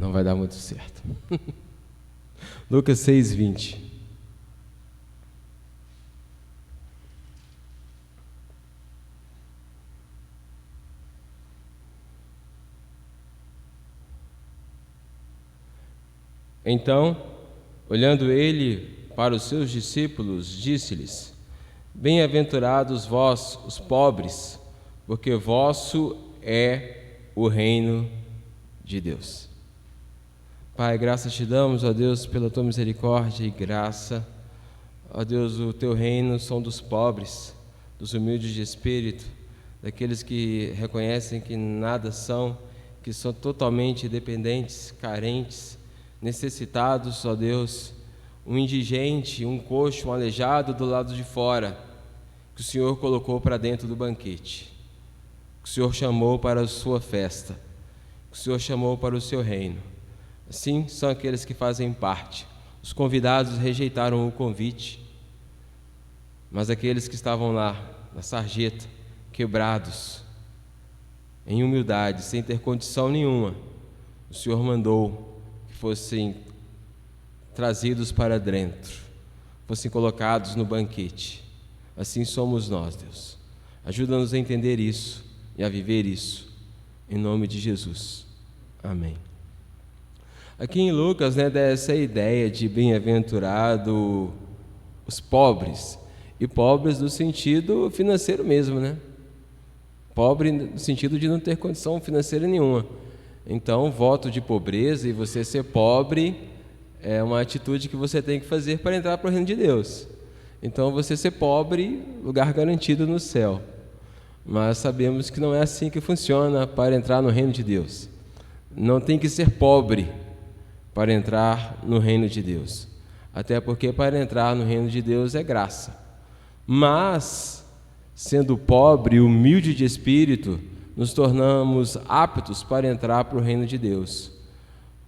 Não vai dar muito certo. Lucas 6:20. Então, olhando ele para os seus discípulos, disse-lhes: Bem-aventurados vós, os pobres, porque vosso é o reino de Deus. Pai, graças te damos, ó Deus, pela tua misericórdia e graça. Ó Deus, o teu reino são dos pobres, dos humildes de espírito, daqueles que reconhecem que nada são, que são totalmente dependentes, carentes, necessitados, ó Deus, um indigente, um coxo, um aleijado do lado de fora, que o Senhor colocou para dentro do banquete, que o Senhor chamou para a sua festa, que o Senhor chamou para o seu reino. Assim são aqueles que fazem parte. Os convidados rejeitaram o convite, mas aqueles que estavam lá, na sarjeta, quebrados, em humildade, sem ter condição nenhuma, o Senhor mandou que fossem trazidos para dentro, fossem colocados no banquete. Assim somos nós, Deus. Ajuda-nos a entender isso e a viver isso, em nome de Jesus. Amém. Aqui em Lucas, dá essa ideia de bem-aventurado os pobres, e pobres no sentido financeiro mesmo, Pobre no sentido de não ter condição financeira nenhuma. Então, voto de pobreza e você ser pobre é uma atitude que você tem que fazer para entrar para o reino de Deus. Então, você ser pobre, lugar garantido no céu. Mas sabemos que não é assim que funciona para entrar no reino de Deus. Não tem que ser pobre para entrar no reino de Deus. Até porque para entrar no reino de Deus é graça. Mas, sendo pobre e humilde de espírito, nos tornamos aptos para entrar para o reino de Deus.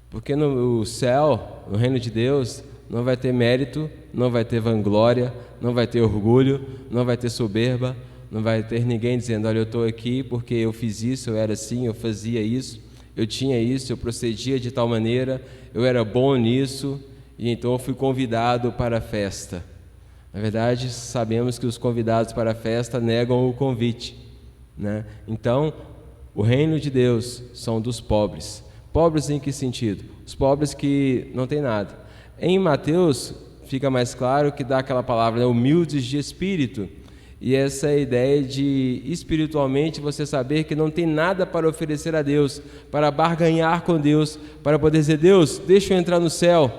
Porque no céu, no reino de Deus, não vai ter mérito, não vai ter vanglória, não vai ter orgulho, não vai ter soberba, não vai ter ninguém dizendo: olha, eu estou aqui porque eu fiz isso, eu era assim, eu fazia isso, eu tinha isso, eu procedia de tal maneira, eu era bom nisso, e então eu fui convidado para a festa. Na verdade, sabemos que os convidados para a festa negam o convite, Então, o reino de Deus são dos pobres. Pobres em que sentido? Os pobres que não têm nada. Em Mateus, fica mais claro que dá aquela palavra, humildes de espírito. E essa é a ideia de, espiritualmente, você saber que não tem nada para oferecer a Deus, para barganhar com Deus, para poder dizer: Deus, deixa eu entrar no céu,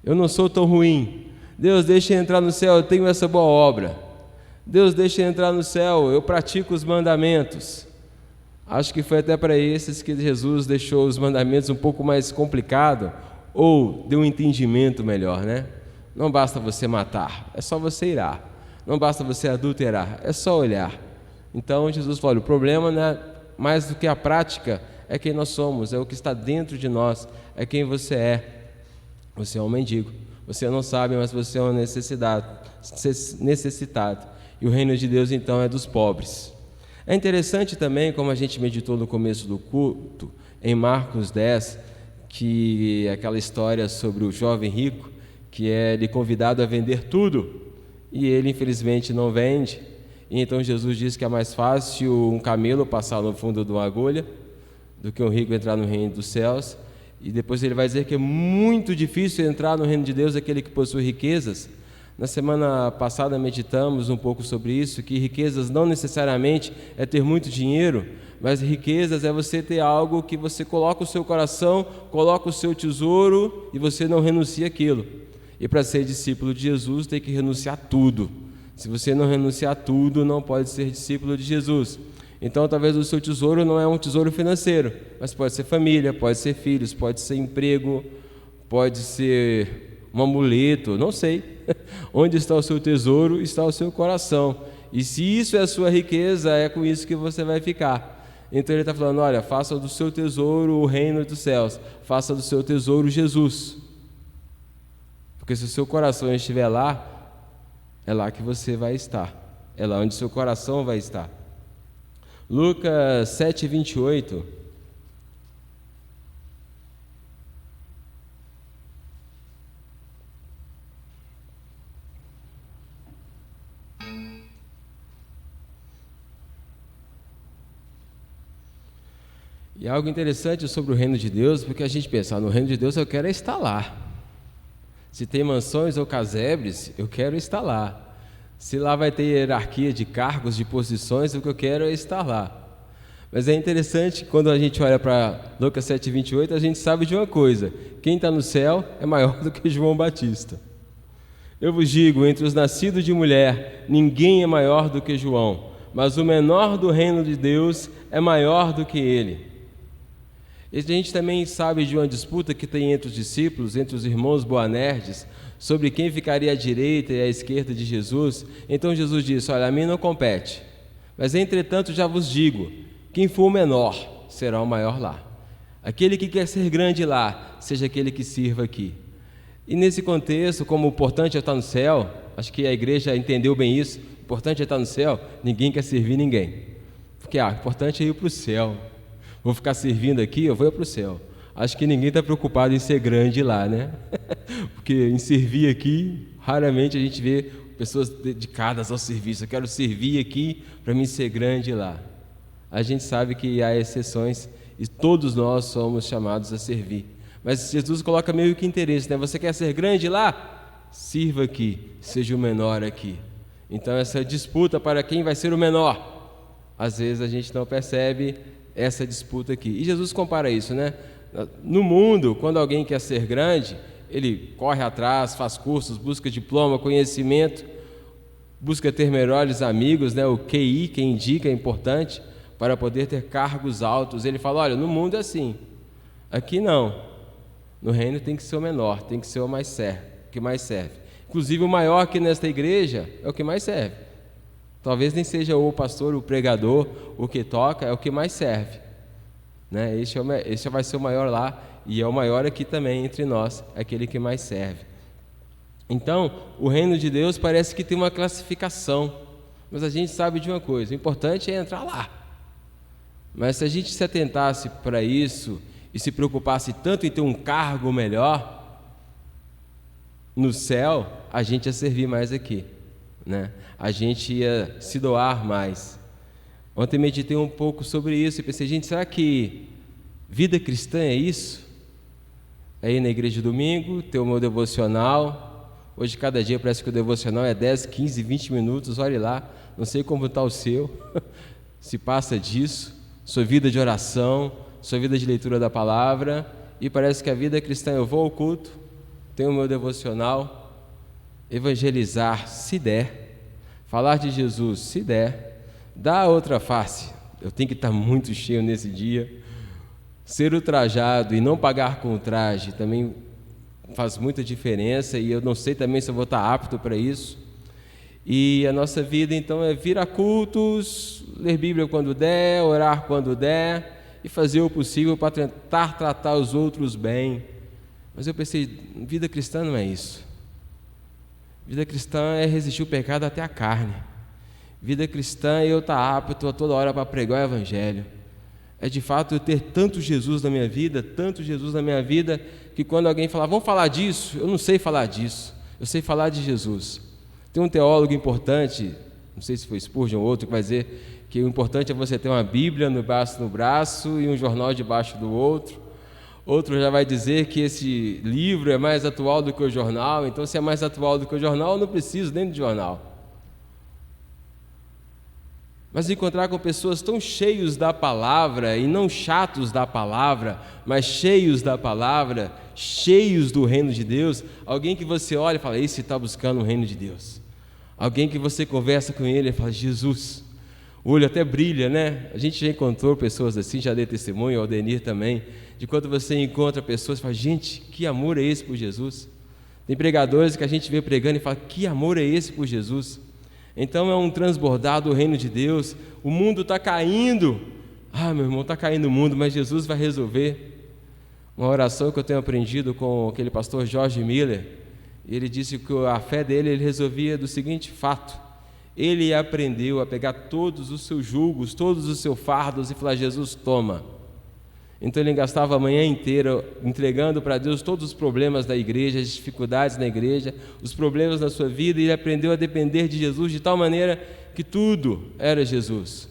eu não sou tão ruim. Deus, deixa eu entrar no céu, eu tenho essa boa obra. Deus, deixa eu entrar no céu, eu pratico os mandamentos. Acho que foi até para esses que Jesus deixou os mandamentos um pouco mais complicado, ou deu um entendimento melhor, Não basta você matar, é só você irar. Não basta você adulterar, é só olhar. Então Jesus falou: o problema não é mais do que a prática, é quem nós somos, é o que está dentro de nós, é quem você é. Você é um mendigo, você não sabe, mas você é um necessitado. E o reino de Deus, então, é dos pobres. É interessante também, como a gente meditou no começo do culto, em Marcos 10, que é aquela história sobre o jovem rico, que é lhe convidado a vender tudo, e ele infelizmente não vende. E então Jesus diz que é mais fácil um camelo passar no fundo de uma agulha do que um rico entrar no reino dos céus. E depois ele vai dizer que é muito difícil entrar no reino de Deus aquele que possui riquezas. Na semana passada meditamos um pouco sobre isso, que riquezas não necessariamente é ter muito dinheiro, mas riquezas é você ter algo que você coloca o seu coração, coloca o seu tesouro e você não renuncia àquilo. E para ser discípulo de Jesus tem que renunciar tudo. Se você não renunciar a tudo, não pode ser discípulo de Jesus. Então talvez o seu tesouro não é um tesouro financeiro, mas pode ser família, pode ser filhos, pode ser emprego, pode ser um amuleto, não sei. Onde está o seu tesouro, está o seu coração. E se isso é a sua riqueza, é com isso que você vai ficar. Então ele está falando: olha, faça do seu tesouro o reino dos céus, faça do seu tesouro Jesus. Porque se o seu coração estiver lá, é lá que você vai estar, é lá onde o seu coração vai estar. Lucas 7:28. E algo interessante sobre o reino de Deus, porque a gente pensa, no reino de Deus eu quero estar lá. Se tem mansões ou casebres, eu quero estar lá. Se lá vai ter hierarquia de cargos, de posições, o que eu quero é estar lá. Mas é interessante, quando a gente olha para Lucas 7,28, a gente sabe de uma coisa: quem está no céu é maior do que João Batista. Eu vos digo, entre os nascidos de mulher, ninguém é maior do que João, mas o menor do reino de Deus é maior do que ele. E a gente também sabe de uma disputa que tem entre os discípulos, entre os irmãos Boanerges, sobre quem ficaria à direita e à esquerda de Jesus. Então Jesus disse: olha, a mim não compete, mas entretanto já vos digo, quem for o menor será o maior lá. Aquele que quer ser grande lá, seja aquele que sirva aqui. E nesse contexto, como o importante é estar no céu, acho que a igreja entendeu bem isso, o importante é estar no céu, ninguém quer servir ninguém. Porque o importante é ir para o céu. Vou ficar servindo aqui, eu vou para o céu. Acho que ninguém está preocupado em ser grande lá, né? Porque em servir aqui, raramente a gente vê pessoas dedicadas ao serviço. Eu quero servir aqui para mim ser grande lá. A gente sabe que há exceções e todos nós somos chamados a servir. Mas Jesus coloca meio que interesse, né? Você quer ser grande lá? Sirva aqui, seja o menor aqui. Então essa disputa para quem vai ser o menor, às vezes a gente não percebe essa disputa aqui. E Jesus compara isso, né? No mundo, quando alguém quer ser grande, ele corre atrás, faz cursos, busca diploma, conhecimento, busca ter melhores amigos, né? O QI, que indica, é importante para poder ter cargos altos. Ele fala, olha, no mundo é assim, aqui não. No reino tem que ser o menor, tem que ser o que mais serve. Inclusive o maior aqui nesta igreja é o que mais serve. Talvez nem seja o pastor, o pregador, o que toca, é o que mais serve, né? Esse vai ser o maior lá, e é o maior aqui também entre nós, é aquele que mais serve. Então, o reino de Deus parece que tem uma classificação, mas a gente sabe de uma coisa: o importante é entrar lá. Mas se a gente se atentasse para isso e se preocupasse tanto em ter um cargo melhor no céu, a gente ia servir mais aqui, né? A gente ia se doar mais. Ontem meditei um pouco sobre isso e pensei, gente, será que vida cristã é isso? É ir na igreja de domingo, ter o meu devocional. Hoje cada dia parece que o devocional é 10, 15, 20 minutos, olhe lá, não sei como está o seu, se passa disso, sua vida de oração, sua vida de leitura da palavra, e parece que a vida cristã, eu vou ao culto, tenho o meu devocional, evangelizar, se der, falar de Jesus, se der, dar a outra face, eu tenho que estar muito cheio nesse dia, ser ultrajado e não pagar com o traje também faz muita diferença, e eu não sei também se eu vou estar apto para isso. E a nossa vida então é vir a cultos, ler Bíblia quando der, orar quando der e fazer o possível para tentar tratar os outros bem. Mas eu pensei, vida cristã não é isso. Vida cristã é resistir o pecado até a carne. Vida cristã é eu estar apto a toda hora para pregar o Evangelho. É de fato eu ter tanto Jesus na minha vida, que quando alguém falar, vamos falar disso, eu não sei falar disso, eu sei falar de Jesus. Tem um teólogo importante, não sei se foi Spurgeon ou outro, que vai dizer que o importante é você ter uma Bíblia no braço e um jornal debaixo do outro. Outro já vai dizer que esse livro é mais atual do que o jornal, então se é mais atual do que o jornal, eu não preciso nem do jornal. Mas encontrar com pessoas tão cheios da palavra, e não chatos da palavra, mas cheios da palavra, cheios do reino de Deus, alguém que você olha e fala, esse está buscando o reino de Deus. Alguém que você conversa com ele e fala, Jesus, o olho até brilha, né? A gente já encontrou pessoas assim, já dei testemunho, o Aldenir também, de quando você encontra pessoas e fala, gente, que amor é esse por Jesus? Tem pregadores que a gente vê pregando e fala, que amor é esse por Jesus? Então é um transbordar do reino de Deus. O mundo está caindo, meu irmão, está caindo o mundo, mas Jesus vai resolver. Uma oração que eu tenho aprendido com aquele pastor George Miller, ele disse que a fé dele ele resolvia do seguinte fato: ele aprendeu a pegar todos os seus julgos, todos os seus fardos e falar, Jesus, toma. Então ele gastava a manhã inteira entregando para Deus todos os problemas da igreja, as dificuldades na igreja, os problemas na sua vida, e ele aprendeu a depender de Jesus de tal maneira que tudo era Jesus.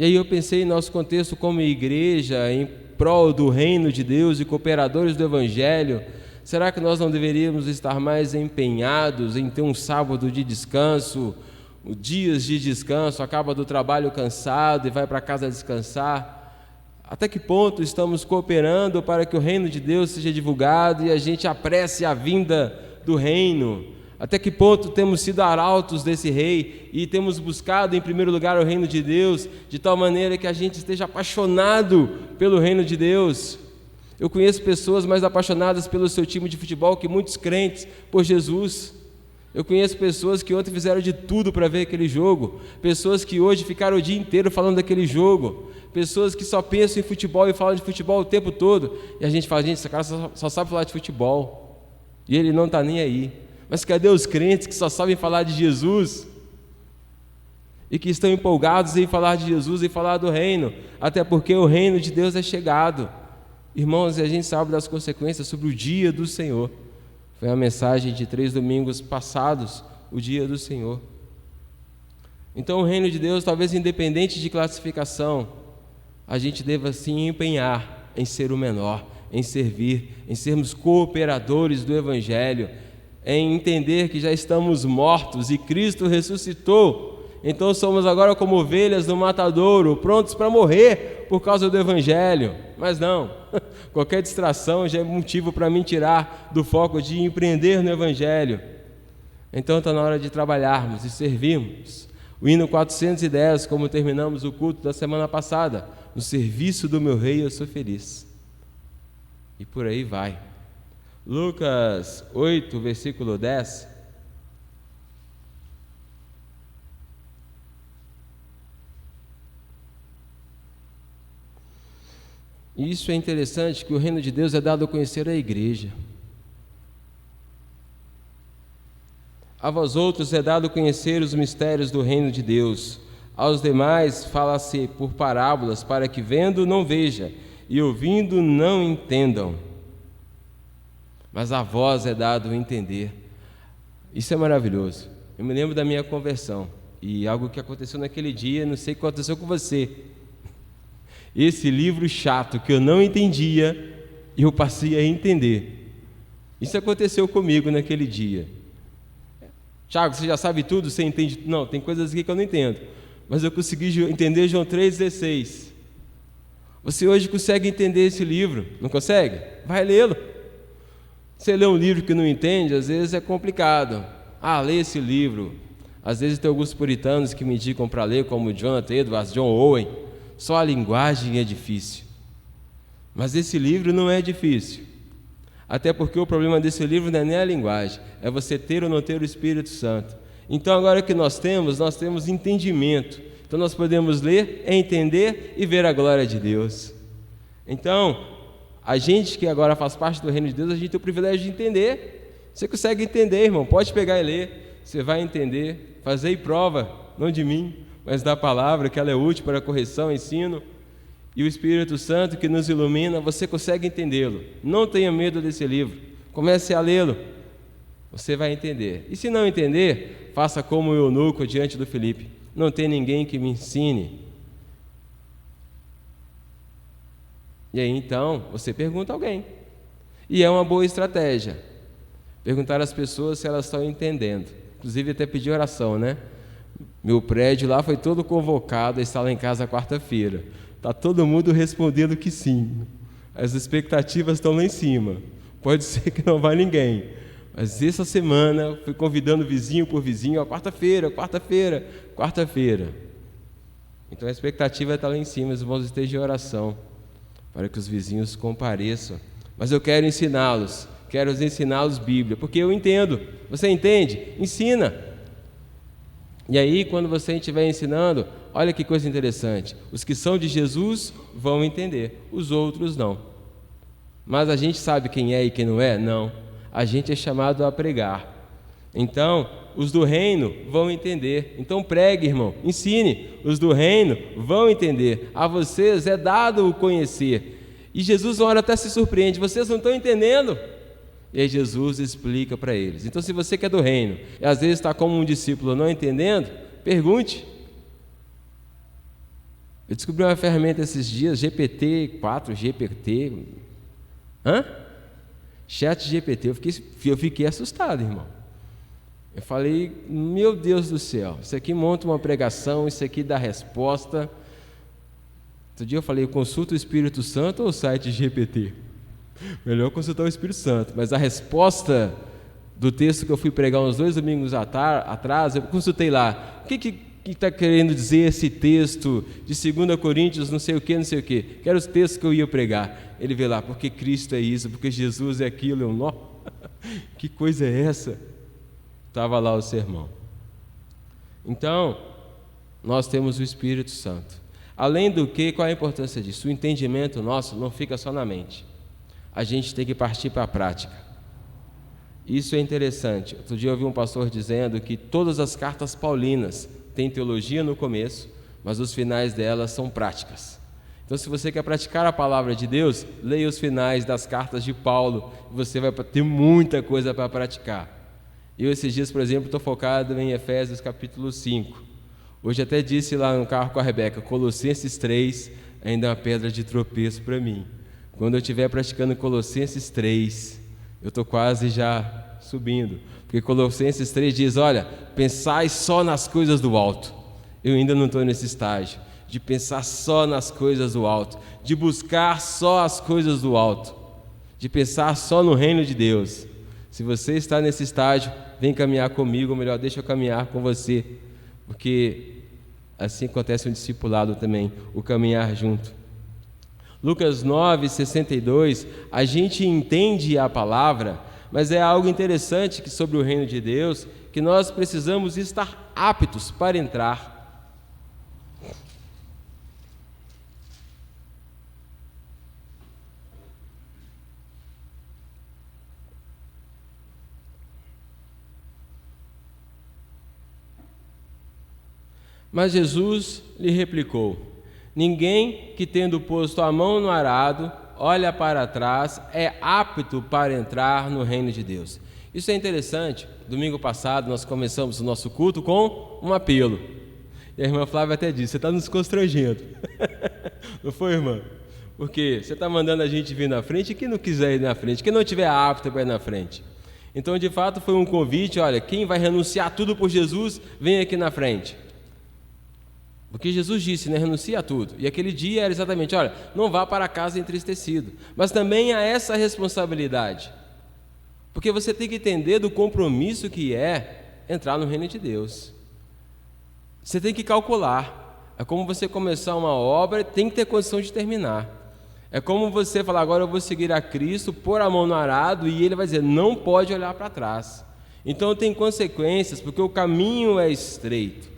E aí eu pensei em nosso contexto como igreja, em prol do reino de Deus e cooperadores do Evangelho. Será que nós não deveríamos estar mais empenhados em ter um sábado de descanso, dias de descanso, acaba do trabalho cansado e vai para casa descansar? Até que ponto estamos cooperando para que o reino de Deus seja divulgado e a gente apresse a vinda do reino? Até que ponto temos sido arautos desse rei e temos buscado em primeiro lugar o reino de Deus, de tal maneira que a gente esteja apaixonado pelo reino de Deus? Eu conheço pessoas mais apaixonadas pelo seu time de futebol que muitos crentes por Jesus. Eu conheço pessoas que ontem fizeram de tudo para ver aquele jogo, pessoas que hoje ficaram o dia inteiro falando daquele jogo, pessoas que só pensam em futebol e falam de futebol o tempo todo, e a gente fala, gente, esse cara só sabe falar de futebol, e ele não está nem aí. Mas cadê os crentes que só sabem falar de Jesus e que estão empolgados em falar de Jesus e falar do reino, até porque o reino de Deus é chegado. Irmãos, e a gente sabe das consequências sobre o dia do Senhor. Foi a mensagem de 3 domingos passados, o dia do Senhor. Então o reino de Deus, talvez independente de classificação, a gente deva se empenhar em ser o menor, em servir, em sermos cooperadores do Evangelho, em entender que já estamos mortos e Cristo ressuscitou. Então somos agora como ovelhas no matadouro, prontos para morrer por causa do Evangelho. Mas não, qualquer distração já é motivo para me tirar do foco de empreender no Evangelho. Então está na hora de trabalharmos e servirmos. O hino 410, como terminamos o culto da semana passada, no serviço do meu rei eu sou feliz. E por aí vai. Lucas 8, versículo 10. E isso é interessante, que o reino de Deus é dado a conhecer à igreja. A vós outros é dado conhecer os mistérios do reino de Deus. Aos demais fala-se por parábolas, para que vendo não veja, e ouvindo não entendam. Mas a vós é dado entender. Isso é maravilhoso. Eu me lembro da minha conversão, e algo que aconteceu naquele dia, não sei o que aconteceu com você. Esse livro chato que eu não entendia, eu passei a entender. Isso aconteceu comigo naquele dia. Tiago, você já sabe tudo, você entende tudo? Não, tem coisas aqui que eu não entendo, mas eu consegui entender João 3,16. Você hoje consegue entender esse livro, não consegue? Vai lê-lo. Você lê um livro que não entende, às vezes é complicado. Lê esse livro. Às vezes tem alguns puritanos que me indicam para ler, como Jonathan Edwards, John Owen. Só a linguagem é difícil. Mas esse livro não é difícil. Até porque o problema desse livro não é nem a linguagem, é você ter ou não ter o Espírito Santo. Então agora que nós temos entendimento. Então nós podemos ler, entender e ver a glória de Deus. Então, a gente que agora faz parte do reino de Deus, a gente tem o privilégio de entender. Você consegue entender, irmão, pode pegar e ler, você vai entender. Fazei prova, não de mim, mas da palavra, que ela é útil para correção, ensino. E o Espírito Santo que nos ilumina, você consegue entendê-lo. Não tenha medo desse livro, comece a lê-lo, você vai entender. E se não entender, faça como o eunuco diante do Filipe: não tem ninguém que me ensine. E aí então você pergunta a alguém, e é uma boa estratégia perguntar às pessoas se elas estão entendendo. Inclusive até pedir oração, né? Meu prédio lá foi todo convocado a estar lá em casa quarta-feira. Está todo mundo respondendo que sim. As expectativas estão lá em cima. Pode ser que não vá ninguém. Mas essa semana fui convidando vizinho por vizinho, quarta-feira. Então a expectativa está lá em cima, os irmãos estejam em oração para que os vizinhos compareçam. Mas eu quero ensiná-los, Bíblia, porque eu entendo. Você entende? Ensina. E aí, quando você estiver ensinando, olha que coisa interessante, os que são de Jesus vão entender, os outros não. Mas a gente sabe quem é e quem não é? Não. A gente é chamado a pregar. Então, os do reino vão entender. Então pregue, irmão, ensine. Os do reino vão entender. A vocês é dado o conhecer. E Jesus, uma hora até se surpreende: vocês não estão entendendo? E aí Jesus explica para eles. Então, se você que é do reino e às vezes está como um discípulo não entendendo, pergunte. Eu descobri uma ferramenta esses dias, GPT-4, GPT. Chat GPT. Eu fiquei assustado, irmão. Eu falei, meu Deus do céu, isso aqui monta uma pregação, isso aqui dá resposta. Outro dia eu falei, consulta o Espírito Santo ou o site GPT? Melhor consultar o Espírito Santo, mas a resposta do texto que eu fui pregar uns 2 domingos atrás, eu consultei lá, o que está querendo dizer esse texto de 2 Coríntios, não sei o que, que era os textos que eu ia pregar. Ele vê lá, porque Cristo é isso, porque Jesus é aquilo, eu, não, que coisa é essa? Estava lá o sermão. Então, nós temos o Espírito Santo. Além do que, qual é a importância disso? O entendimento nosso não fica só na mente. A gente tem que partir para a prática. Isso é interessante. Outro dia eu ouvi um pastor dizendo que todas as cartas paulinas têm teologia no começo, mas os finais delas são práticas. Então, se você quer praticar a palavra de Deus, leia os finais das cartas de Paulo, e você vai ter muita coisa para praticar. Eu, esses dias, por exemplo, estou focado em Efésios capítulo 5. Hoje até disse lá no carro com a Rebeca, Colossenses 3 ainda é uma pedra de tropeço para mim. Quando eu estiver praticando Colossenses 3, eu estou quase já subindo. Porque Colossenses 3 diz, olha, pensai só nas coisas do alto. Eu ainda não estou nesse estágio de pensar só nas coisas do alto, de buscar só as coisas do alto, de pensar só no reino de Deus. Se você está nesse estágio, vem caminhar comigo, ou melhor, deixa eu caminhar com você, porque assim acontece um discipulado também, o caminhar junto. Lucas 9:62, a gente entende a palavra, mas é algo interessante que sobre o reino de Deus, que nós precisamos estar aptos para entrar. Mas Jesus lhe replicou, ninguém que tendo posto a mão no arado, olha para trás, é apto para entrar no reino de Deus. Isso é interessante. Domingo passado nós começamos o nosso culto com um apelo. E a irmã Flávia até disse, você está nos constrangendo. Não foi, irmã? Porque você está mandando a gente vir na frente, e quem não quiser ir na frente, quem não tiver apto para ir na frente. Então, de fato, foi um convite, olha, quem vai renunciar tudo por Jesus, vem aqui na frente. Porque Jesus disse, né, renuncia a tudo. E aquele dia era exatamente, olha, não vá para casa entristecido. Mas também há essa responsabilidade. Porque você tem que entender do compromisso que é entrar no reino de Deus. Você tem que calcular. É como você começar uma obra, tem que ter condição de terminar. É como você falar, agora eu vou seguir a Cristo, pôr a mão no arado, e Ele vai dizer, não pode olhar para trás. Então tem consequências, porque o caminho é estreito.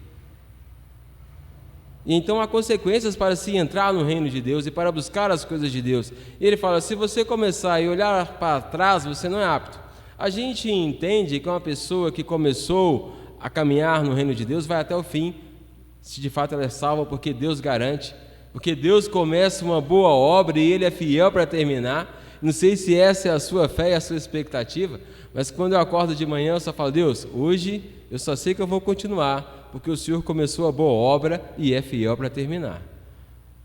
E então há consequências para se entrar no reino de Deus e para buscar as coisas de Deus. E ele fala, se você começar e olhar para trás, você não é apto. A gente entende que uma pessoa que começou a caminhar no reino de Deus vai até o fim, se de fato ela é salva, porque Deus garante, porque Deus começa uma boa obra e Ele é fiel para terminar. Não sei se essa é a sua fé e a sua expectativa, mas quando eu acordo de manhã eu só falo, Deus, hoje eu só sei que eu vou continuar, porque o Senhor começou a boa obra e é fiel para terminar.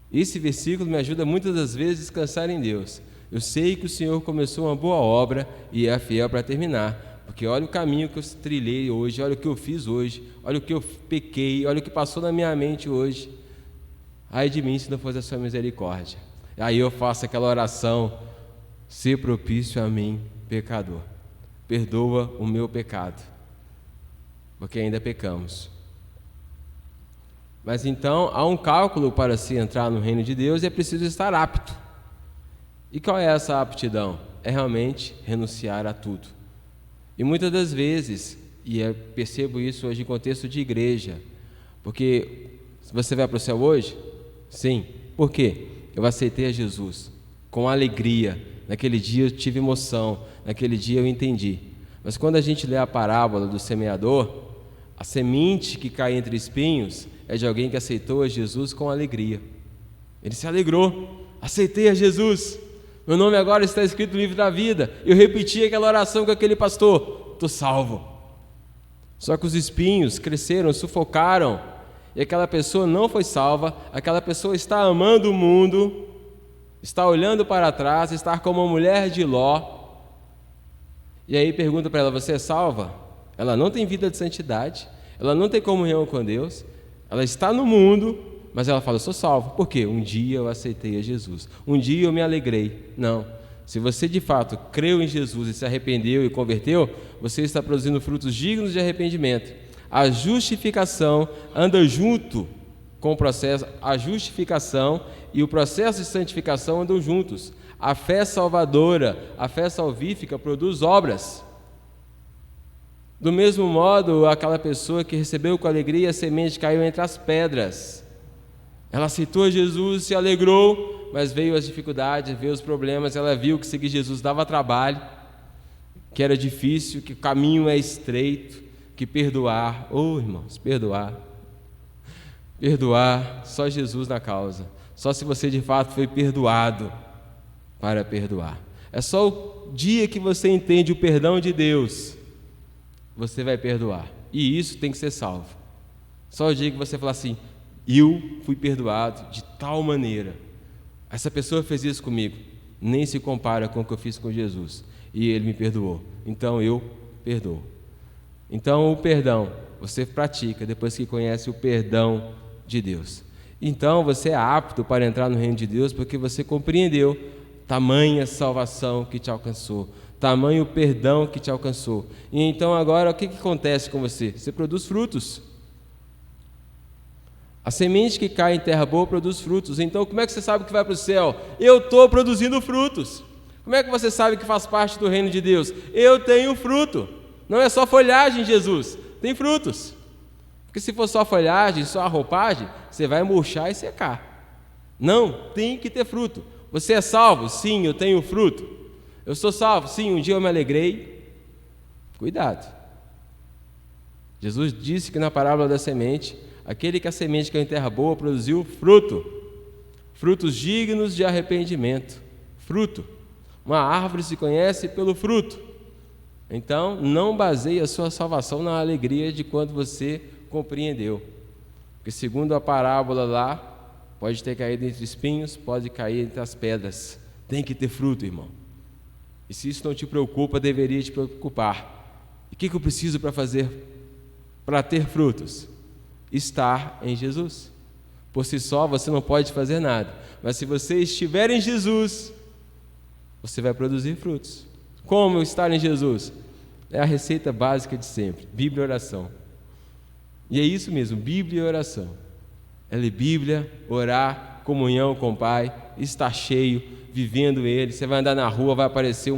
Esse versículo me ajuda muitas das vezes a descansar em Deus. Eu sei que o Senhor começou uma boa obra e é fiel para terminar, porque olha o caminho que eu trilhei hoje, olha o que eu fiz hoje, olha o que eu pequei, olha o que passou na minha mente hoje. Ai de mim se não fosse a sua misericórdia. Aí eu faço aquela oração, ser propício a mim, pecador. Perdoa o meu pecado, porque ainda pecamos. Mas então há um cálculo para se entrar no reino de Deus e é preciso estar apto. E qual é essa aptidão? É realmente renunciar a tudo. E muitas das vezes, e eu percebo isso hoje em contexto de igreja, porque você vai para o céu hoje? Sim. Por quê? Eu aceitei a Jesus com alegria. Naquele dia eu tive emoção, naquele dia eu entendi. Mas quando a gente lê a parábola do semeador, a semente que cai entre espinhos é de alguém que aceitou a Jesus com alegria. Ele se alegrou, aceitei a Jesus, meu nome agora está escrito no livro da vida. Eu repeti aquela oração com aquele pastor, estou salvo. Só que os espinhos cresceram, sufocaram, e aquela pessoa não foi salva, aquela pessoa está amando o mundo, está olhando para trás, está como a mulher de Ló, e aí pergunta para ela: você é salva? Ela não tem vida de santidade, ela não tem comunhão com Deus, ela está no mundo, mas ela fala: eu sou salvo. Por quê? Um dia eu aceitei a Jesus, um dia eu me alegrei. Não, se você de fato creu em Jesus e se arrependeu e converteu, você está produzindo frutos dignos de arrependimento. A justificação anda junto com o processo, a justificação e o processo de santificação andam juntos. A fé salvadora, a fé salvífica produz obras. Do mesmo modo, aquela pessoa que recebeu com alegria a semente caiu entre as pedras. Ela aceitou Jesus, se alegrou, mas veio as dificuldades, veio os problemas. Ela viu que seguir Jesus dava trabalho, que era difícil, que o caminho é estreito, que perdoar, irmãos, perdoar, só Jesus na causa, só se você de fato foi perdoado para perdoar. É só o dia que você entende o perdão de Deus, você vai perdoar, e isso tem que ser salvo. Só o dia que você falar assim: eu fui perdoado de tal maneira, essa pessoa fez isso comigo, nem se compara com o que eu fiz com Jesus, e Ele me perdoou, então eu perdoo. Então o perdão você pratica depois que conhece o perdão de Deus. Então você é apto para entrar no reino de Deus, porque você compreendeu tamanha salvação que te alcançou, tamanho perdão que te alcançou. E então agora o que acontece com você? Você produz frutos. A semente que cai em terra boa produz frutos. Então como é que você sabe que vai para o céu? Eu estou produzindo frutos. Como é que você sabe que faz parte do reino de Deus? Eu tenho fruto. Não é só folhagem, Jesus, tem frutos. Porque se for só folhagem, só a roupagem, você vai murchar e secar. Não, tem que ter fruto. Você é salvo? Sim, eu tenho fruto. Eu sou salvo? Sim, um dia eu me alegrei. Cuidado. Jesus disse que na parábola da semente, aquele que a semente caiu em terra boa produziu fruto, frutos dignos de arrependimento. Fruto. Uma árvore se conhece pelo fruto. Então, não baseie a sua salvação na alegria de quando você compreendeu. Porque segundo a parábola lá, pode ter caído entre espinhos, pode cair entre as pedras. Tem que ter fruto, irmão. E se isso não te preocupa, deveria te preocupar. E o que eu preciso para fazer, para ter frutos? Estar em Jesus. Por si só você não pode fazer nada, mas se você estiver em Jesus, você vai produzir frutos. Como estar em Jesus? É a receita básica de sempre: Bíblia e oração. E é isso mesmo, Bíblia e oração. É ler Bíblia, orar, comunhão com o Pai, estar cheio, vivendo Ele. Você vai andar na rua, vai aparecer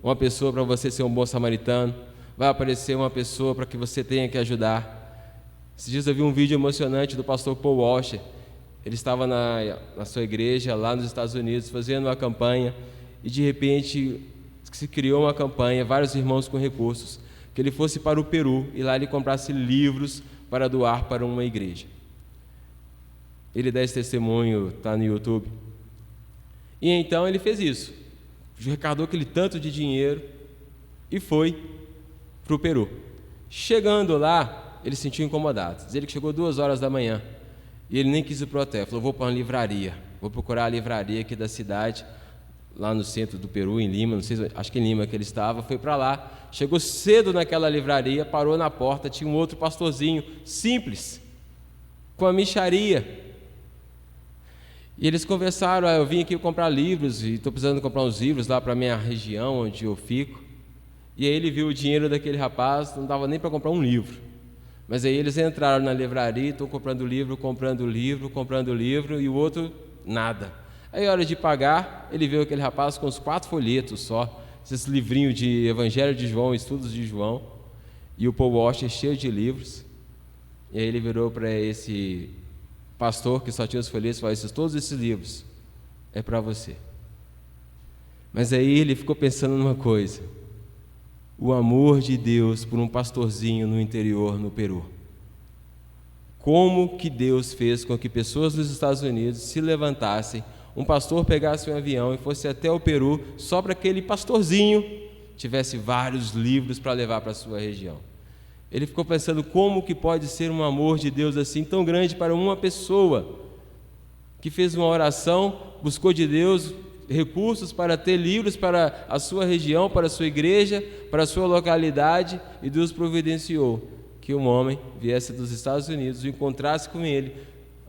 uma pessoa para você ser um bom samaritano, vai aparecer uma pessoa para que você tenha que ajudar. Esses dias eu vi um vídeo emocionante do pastor Paul Washer. Ele estava na sua igreja lá nos Estados Unidos fazendo uma campanha, e de repente se criou uma campanha, vários irmãos com recursos, que ele fosse para o Peru e lá ele comprasse livros para doar para uma igreja. Ele dá esse testemunho, está no YouTube. E então ele fez isso, arrecadou aquele tanto de dinheiro e foi para o Peru. Chegando lá, ele se sentiu incomodado. Diz ele que chegou 2 horas da manhã e ele nem quis ir para o hotel. Falou: vou para uma livraria, vou procurar a livraria aqui da cidade, lá no centro do Peru, em Lima, não sei, acho que em Lima que ele estava. Foi para lá, chegou cedo naquela livraria, parou na porta, tinha um outro pastorzinho, simples, com a mixaria. E eles conversaram: eu vim aqui comprar livros e estou precisando comprar uns livros lá para a minha região, onde eu fico. E aí ele viu o dinheiro daquele rapaz, não dava nem para comprar um livro. Mas aí eles entraram na livraria, estão comprando livro, e o outro nada. Aí, a hora de pagar, ele viu aquele rapaz com os 4 folhetos só, esses livrinhos de Evangelho de João, Estudos de João, e o Paul Washer cheio de livros. E aí ele virou para esse pastor que só tinha os folhetos e falou: todos esses livros é para você. Mas aí ele ficou pensando numa coisa: o amor de Deus por um pastorzinho no interior, no Peru. Como que Deus fez com que pessoas dos Estados Unidos se levantassem, um pastor pegasse um avião e fosse até o Peru só para aquele pastorzinho tivesse vários livros para levar para a sua região. Ele ficou pensando como que pode ser um amor de Deus assim tão grande para uma pessoa que fez uma oração, buscou de Deus recursos para ter livros para a sua região, para a sua igreja, para a sua localidade, e Deus providenciou que um homem viesse dos Estados Unidos e encontrasse com ele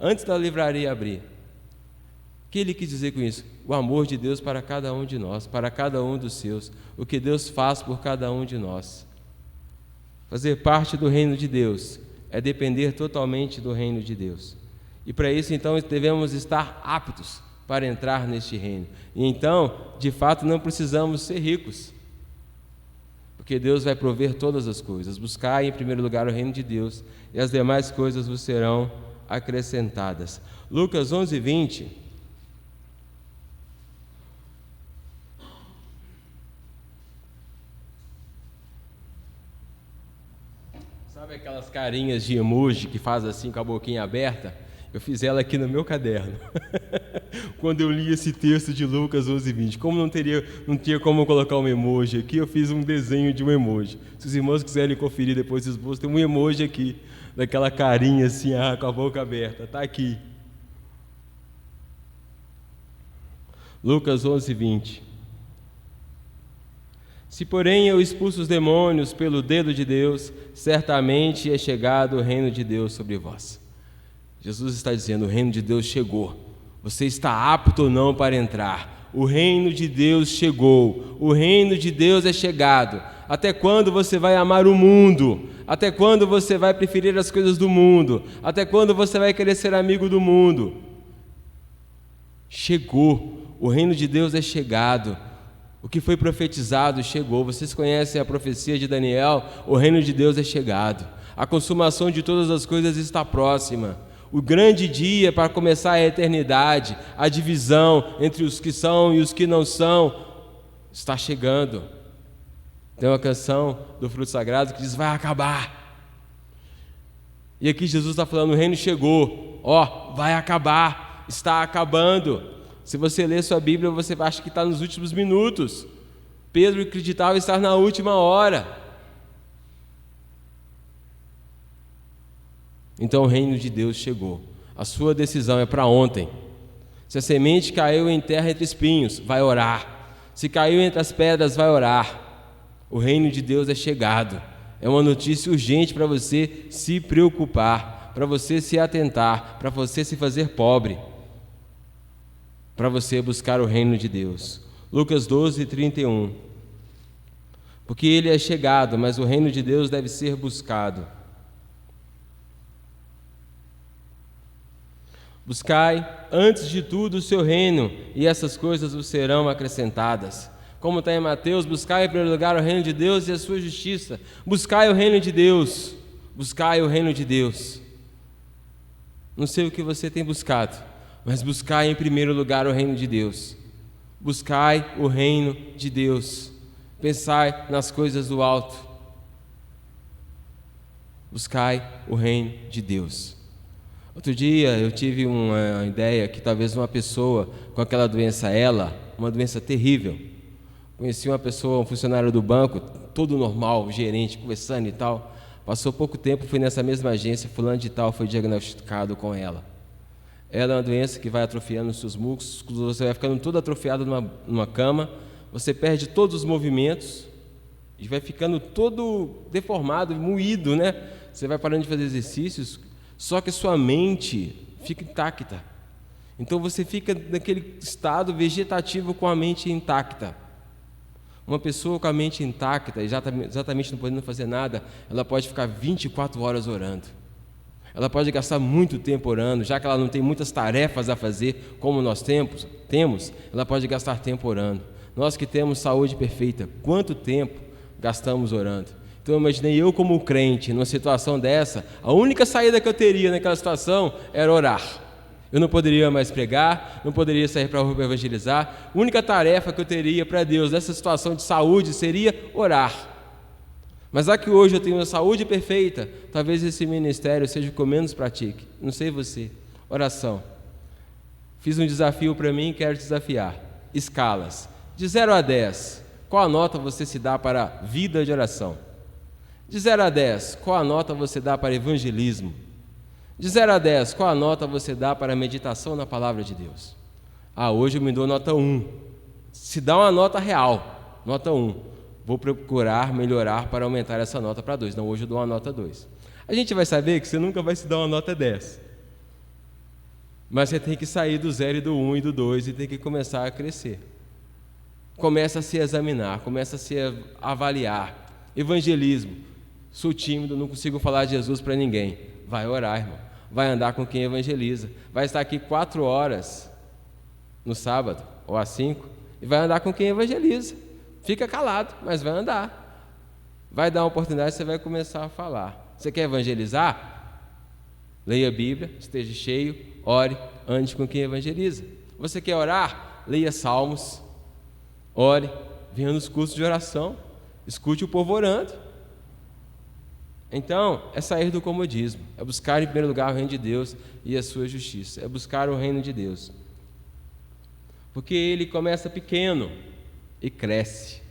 antes da livraria abrir. O que ele quis dizer com isso? O amor de Deus para cada um de nós, para cada um dos seus, o que Deus faz por cada um de nós. Fazer parte do reino de Deus é depender totalmente do reino de Deus. E para isso, então, devemos estar aptos para entrar neste reino. E então, de fato, não precisamos ser ricos, porque Deus vai prover todas as coisas. Buscai em primeiro lugar o reino de Deus, e as demais coisas vos serão acrescentadas. Lucas 11:20. Sabe aquelas carinhas de emoji que faz assim com a boquinha aberta? Eu fiz ela aqui no meu caderno. Quando eu li esse texto de Lucas 11:20, como não tinha como colocar um emoji aqui, eu fiz um desenho de um emoji. Se os irmãos quiserem conferir depois esse esboço, tem um emoji aqui, daquela carinha assim, com a boca aberta. Está aqui. Lucas 11:20. Se, porém, eu expulso os demônios pelo dedo de Deus, certamente é chegado o reino de Deus sobre vós. Jesus está dizendo, o reino de Deus chegou. Você está apto ou não para entrar? O reino de Deus chegou. O reino de Deus é chegado. Até quando você vai amar o mundo? Até quando você vai preferir as coisas do mundo? Até quando você vai querer ser amigo do mundo? Chegou. O reino de Deus é chegado. O que foi profetizado chegou. Vocês conhecem a profecia de Daniel? O reino de Deus é chegado. A consumação de todas as coisas está próxima. O grande dia para começar a eternidade, a divisão entre os que são e os que não são, está chegando. Tem uma canção do Fruto Sagrado que diz, vai acabar. E aqui Jesus está falando, o reino chegou. Vai acabar, está acabando. Se você ler sua Bíblia, você acha que está nos últimos minutos. Pedro acreditava estar na última hora. Então o reino de Deus chegou. A sua decisão é para ontem. Se a semente caiu em terra entre espinhos, vai orar. Se caiu entre as pedras, vai orar. O reino de Deus é chegado. É uma notícia urgente para você se preocupar, para você se atentar, para você se fazer pobre, para você buscar o reino de Deus. Lucas 12:31. Porque ele é chegado, mas o reino de Deus deve ser buscado. Buscai antes de tudo o seu reino, e essas coisas vos serão acrescentadas. Como está em Mateus, buscai em primeiro lugar o reino de Deus e a sua justiça. Buscai o reino de Deus. Buscai o reino de Deus. Não sei o que você tem buscado, mas buscai em primeiro lugar o reino de Deus. Buscai o reino de Deus. Pensai nas coisas do alto. Buscai o reino de Deus. Outro dia eu tive uma ideia que talvez uma pessoa com aquela doença, uma doença terrível. Conheci uma pessoa, um funcionário do banco, todo normal, gerente, conversando e tal. Passou pouco tempo, fui nessa mesma agência, fulano de tal foi diagnosticado com ela. Ela é uma doença que vai atrofiando os seus músculos, você vai ficando todo atrofiado numa cama, você perde todos os movimentos e vai ficando todo deformado, moído, né? Você vai parando de fazer exercícios, só que sua mente fica intacta. Então você fica naquele estado vegetativo com a mente intacta. Uma pessoa com a mente intacta, exatamente não podendo fazer nada, ela pode ficar 24 horas orando. Ela pode gastar muito tempo orando, já que ela não tem muitas tarefas a fazer, como nós temos, ela pode gastar tempo orando. Nós que temos saúde perfeita, quanto tempo gastamos orando? Então eu imaginei eu como crente, numa situação dessa, a única saída que eu teria naquela situação era orar. Eu não poderia mais pregar, não poderia sair para a rua para evangelizar. A única tarefa que eu teria para Deus nessa situação de saúde seria orar. Mas já que hoje eu tenho uma saúde perfeita, talvez esse ministério seja o que eu menos pratique. Não sei você. Oração. Fiz um desafio para mim e quero desafiar. Escalas. De 0 a 10, qual a nota você se dá para a vida de oração? De 0 a 10, qual a nota você dá para evangelismo? De 0 a 10, qual a nota você dá para a meditação na palavra de Deus? Hoje eu me dou nota 1. Se dá uma nota real, nota 1. Vou procurar melhorar para aumentar essa nota para 2. Não, hoje eu dou uma nota 2. A gente vai saber que você nunca vai se dar uma nota 10. Mas você tem que sair do 0 e do 1 e do 2 e tem que começar a crescer. Começa a se examinar, começa a se avaliar. Evangelismo. Sou tímido, não consigo falar de Jesus para ninguém. Vai orar, irmão. Vai andar com quem evangeliza. Vai estar aqui 4 horas no sábado, ou às 5, e vai andar com quem evangeliza. Fica calado, mas vai andar. Vai dar uma oportunidade, você vai começar a falar. Você quer evangelizar? Leia a Bíblia, esteja cheio, ore, ande com quem evangeliza. Você quer orar? Leia Salmos, ore, venha nos cursos de oração, escute o povo orando. Então, é sair do comodismo, é buscar em primeiro lugar o reino de Deus e a sua justiça, é buscar o reino de Deus. Porque ele começa pequeno e cresce.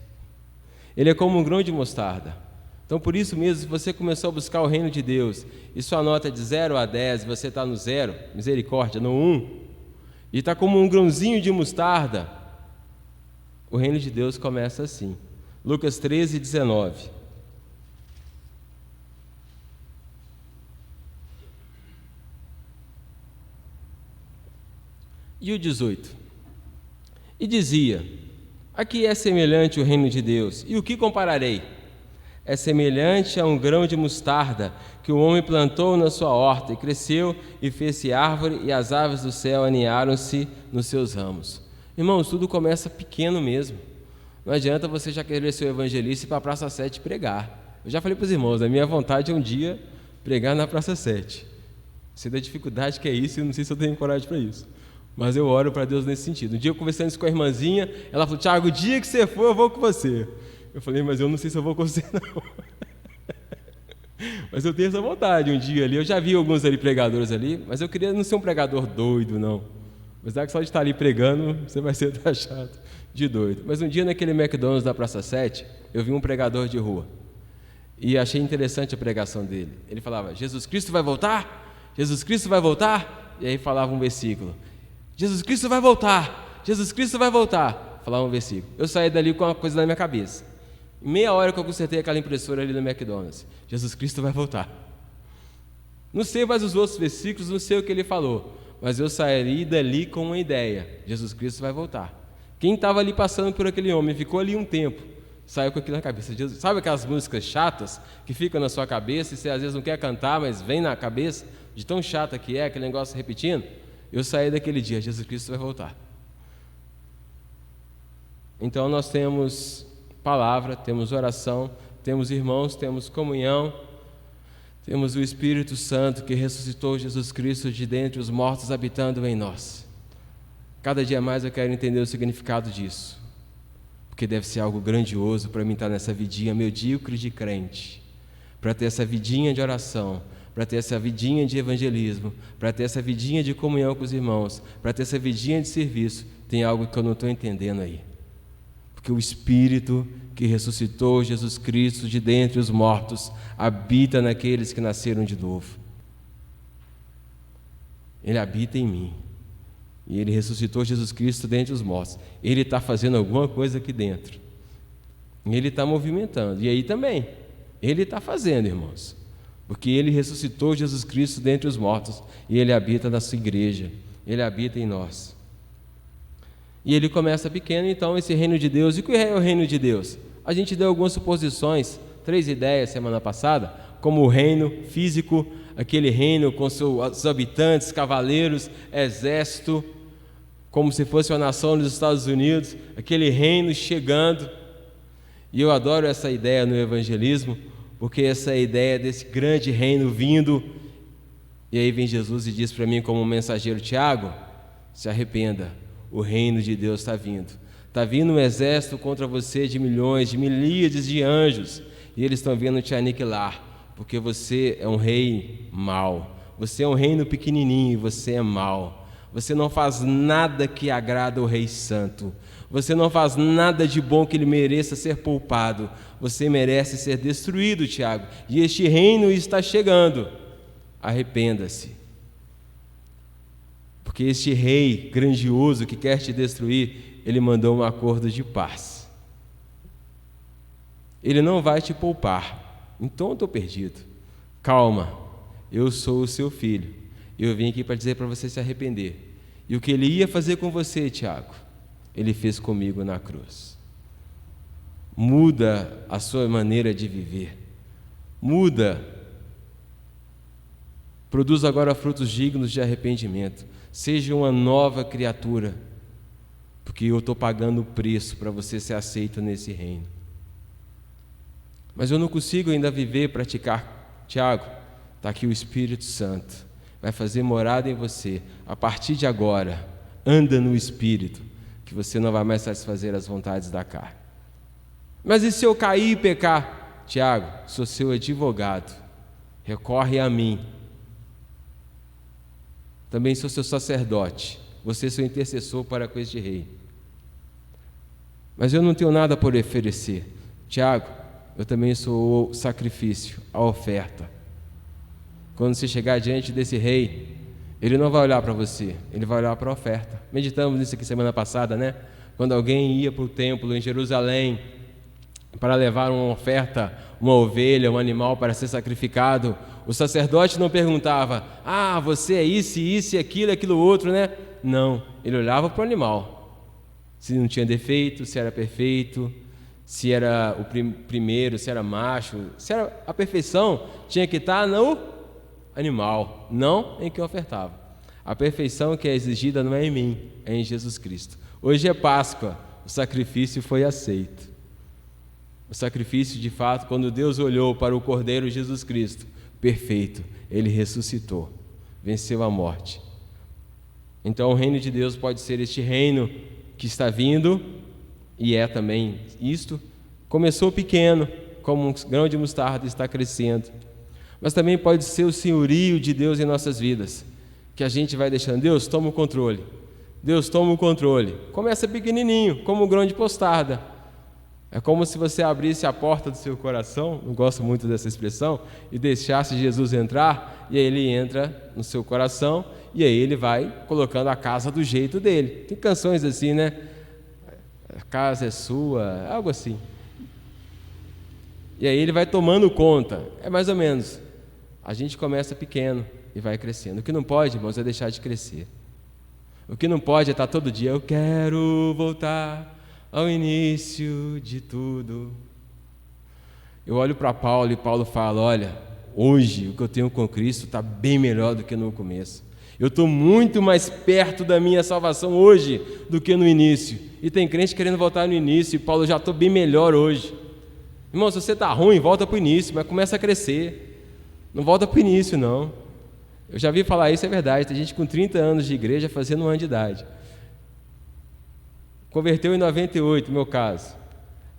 Ele é como um grão de mostarda. Então, por isso mesmo, se você começou a buscar o reino de Deus e sua nota é de 0 a 10, você está no 0, misericórdia, no 1, e está como um grãozinho de mostarda, o reino de Deus começa assim. Lucas 13, 19. E o 18. E dizia: a que é semelhante o reino de Deus? E o que compararei? É semelhante a um grão de mostarda que o homem plantou na sua horta, e cresceu e fez-se árvore, e as aves do céu aninharam-se nos seus ramos. Irmãos, tudo começa pequeno mesmo. Não adianta você já querer ser evangelista e ir para a Praça 7 pregar. Eu já falei para os irmãos, a minha vontade é um dia pregar na Praça 7. Sei da dificuldade que é isso, e não sei se eu tenho coragem para isso. Mas eu oro para Deus nesse sentido. Um dia eu conversando isso com a irmãzinha, ela falou: Tiago, o dia que você for, eu vou com você. Eu falei: mas eu não sei se eu vou com você, não. Mas eu tenho essa vontade um dia ali. Eu já vi alguns ali pregadores ali, mas eu queria não ser um pregador doido, não. Mas dá que só de estar ali pregando, você vai ser taxado de doido. Mas um dia naquele McDonald's da Praça 7, eu vi um pregador de rua. E achei interessante a pregação dele. Ele falava: Jesus Cristo vai voltar? Jesus Cristo vai voltar? E aí falava um versículo: Jesus Cristo vai voltar, Jesus Cristo vai voltar. Falava um versículo. Eu saí dali com uma coisa na minha cabeça. Em meia hora que eu consertei aquela impressora ali no McDonald's: Jesus Cristo vai voltar. Não sei mais os outros versículos, não sei o que ele falou, mas eu saí dali com uma ideia: Jesus Cristo vai voltar. Quem estava ali passando por aquele homem, ficou ali um tempo, saiu com aquilo na cabeça. Jesus, sabe aquelas músicas chatas que ficam na sua cabeça e você às vezes não quer cantar, mas vem na cabeça, de tão chata que é, aquele negócio repetindo? Eu saí daquele dia: Jesus Cristo vai voltar. Então nós temos palavra, temos oração, temos irmãos, temos comunhão, temos o Espírito Santo que ressuscitou Jesus Cristo de dentre os mortos habitando em nós. Cada dia mais eu quero entender o significado disso, porque deve ser algo grandioso para mim estar nessa vidinha medíocre de crente, para ter essa vidinha de oração, para ter essa vidinha de evangelismo, para ter essa vidinha de comunhão com os irmãos, para ter essa vidinha de serviço. Tem algo que eu não estou entendendo aí, porque o Espírito que ressuscitou Jesus Cristo de dentre os mortos habita naqueles que nasceram de novo. Ele habita em mim, e Ele ressuscitou Jesus Cristo dentre os mortos. Ele está fazendo alguma coisa aqui dentro, Ele está movimentando, e aí também Ele está fazendo, irmãos, porque Ele ressuscitou Jesus Cristo dentre os mortos, e Ele habita na sua igreja, Ele habita em nós. E Ele começa pequeno, então, esse reino de Deus. E o que é o reino de Deus? A gente deu algumas suposições, 3 ideias semana passada, como o reino físico, aquele reino com seus habitantes, cavaleiros, exército, como se fosse uma nação nos Estados Unidos, aquele reino chegando. E eu adoro essa ideia no evangelismo, porque essa ideia desse grande reino vindo. E aí vem Jesus e diz para mim, como mensageiro: Tiago, se arrependa, o reino de Deus está vindo. Está vindo um exército contra você de milhões, de milíades de anjos, e eles estão vindo te aniquilar, porque você é um rei mau. Você é um reino pequenininho e você é mau. Você não faz nada que agrada ao Rei Santo. Você não faz nada de bom que ele mereça ser poupado. Você merece ser destruído, Tiago. E este reino está chegando. Arrependa-se. Porque este rei grandioso que quer te destruir, ele mandou um acordo de paz. Ele não vai te poupar. Então eu estou perdido. Calma, eu sou o seu filho. Eu vim aqui para dizer para você se arrepender. E o que ele ia fazer com você, Tiago, ele fez comigo na cruz. Muda a sua maneira de viver. Muda. Produz agora frutos dignos de arrependimento. Seja uma nova criatura. Porque eu estou pagando o preço para você ser aceito nesse reino. Mas eu não consigo ainda viver, praticar. Tiago, está aqui o Espírito Santo. Vai fazer morada em você. A partir de agora, anda no Espírito, que você não vai mais satisfazer as vontades da carne. Mas e se eu cair e pecar? Tiago, sou seu advogado. Recorre a mim. Também sou seu sacerdote. Você é seu intercessor para com este rei. Mas eu não tenho nada por oferecer. Tiago, eu também sou o sacrifício, a oferta. Quando você chegar diante desse rei, ele não vai olhar para você, ele vai olhar para a oferta. Meditamos nisso aqui semana passada, né? Quando alguém ia para o templo em Jerusalém para levar uma oferta, uma ovelha, um animal para ser sacrificado, o sacerdote não perguntava: ah, você é isso, isso, aquilo outro, né? Não, ele olhava para o animal, se não tinha defeito, se era perfeito, se era o primeiro, se era macho, se era a perfeição, tinha que estar no animal, não em quem ofertava. A perfeição que é exigida não é em mim, é em Jesus Cristo. Hoje é Páscoa, o sacrifício foi aceito. O sacrifício, de fato, quando Deus olhou para o Cordeiro Jesus Cristo, perfeito, ele ressuscitou, venceu a morte. Então o reino de Deus pode ser este reino que está vindo, e é também isto. Começou pequeno, como um grão de mostarda, está crescendo. Mas também pode ser o senhorio de Deus em nossas vidas, que a gente vai deixando. Deus, toma o controle. Deus, toma o controle. Começa pequenininho, como um grão de mostarda. É como se você abrisse a porta do seu coração, não gosto muito dessa expressão, e deixasse Jesus entrar, e aí ele entra no seu coração, e aí ele vai colocando a casa do jeito dele. Tem canções assim, né? A casa é sua, algo assim. E aí ele vai tomando conta. É mais ou menos. A gente começa pequeno e vai crescendo. O que não pode, irmãos, é deixar de crescer. O que não pode é estar todo dia: eu quero voltar ao início de tudo. Eu olho para Paulo e Paulo fala: olha, hoje o que eu tenho com Cristo está bem melhor do que no começo. Eu estou muito mais perto da minha salvação hoje do que no início. E tem crente querendo voltar no início, e Paulo, já estou bem melhor hoje. Irmão, se você está ruim, volta para o início, mas começa a crescer. Não volta para o início, não. Eu já vi falar isso, é verdade. Tem gente com 30 anos de igreja fazendo 1 ano de idade. Converteu em 98, no meu caso.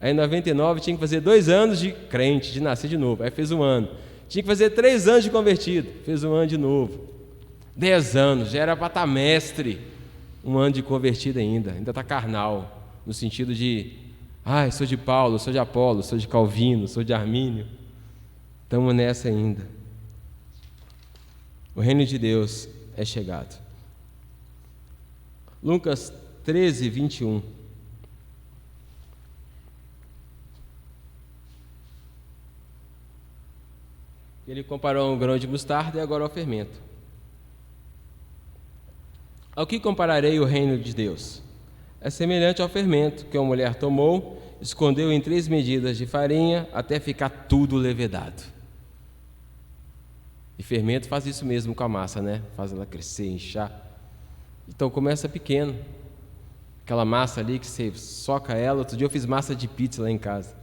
Aí em 99 tinha que fazer 2 anos de crente, de nascer de novo. Aí fez 1 ano. Tinha que fazer 3 anos de convertido. Fez 1 ano de novo. 10 anos, já era para estar mestre. 1 ano de convertido ainda está carnal. No sentido de: sou de Paulo, sou de Apolo, sou de Calvino, sou de Armínio. Estamos nessa ainda. O reino de Deus é chegado. Lucas 13, 21. Ele comparou um grão de mostarda e agora ao fermento. Ao que compararei o reino de Deus? É semelhante ao fermento que uma mulher tomou, escondeu em 3 medidas de farinha até ficar tudo levedado. E fermento faz isso mesmo com a massa, né? Faz ela crescer, inchar. Então começa pequeno. Aquela massa ali que você soca ela. Outro dia eu fiz massa de pizza lá em casa.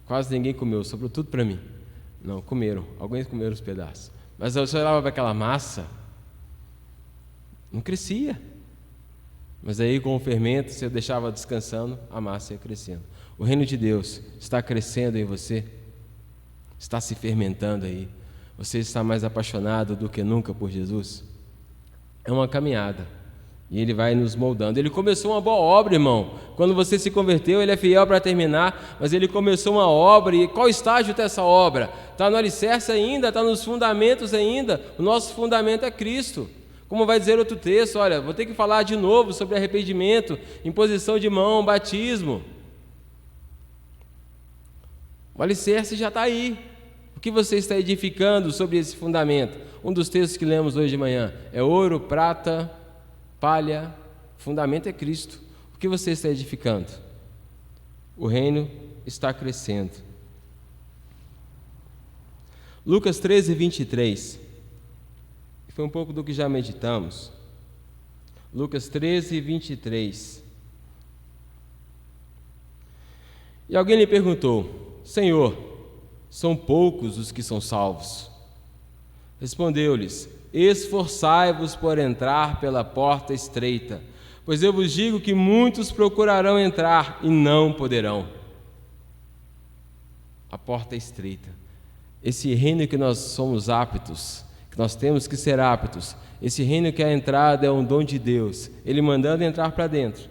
Quase ninguém comeu, sobrou tudo para mim. Não, comeram. Alguns comeram os pedaços. Mas eu só olhava para aquela massa, não crescia. Mas aí com o fermento, se eu deixava descansando, a massa ia crescendo. O reino de Deus está crescendo em você? Está se fermentando aí? Você está mais apaixonado do que nunca por Jesus? É uma caminhada. E Ele vai nos moldando. Ele começou uma boa obra, irmão. Quando você se converteu, Ele é fiel para terminar, mas Ele começou uma obra. E qual estágio está essa obra? Está no alicerce ainda, está nos fundamentos ainda. O nosso fundamento é Cristo. Como vai dizer outro texto, olha, vou ter que falar de novo sobre arrependimento, imposição de mão, batismo. O alicerce já está aí. O que você está edificando sobre esse fundamento? Um dos textos que lemos hoje de manhã é ouro, prata, palha, o fundamento é Cristo. O que você está edificando? O reino está crescendo. Lucas 13, 23. Foi um pouco do que já meditamos. Lucas 13, 23. E alguém lhe perguntou: Senhor, são poucos os que são salvos? Respondeu-lhes: esforçai-vos por entrar pela porta estreita, pois eu vos digo que muitos procurarão entrar e não poderão. A porta é estreita. Esse reino que nós somos aptos, que nós temos que ser aptos, esse reino que a entrada é um dom de Deus, Ele mandando entrar para dentro,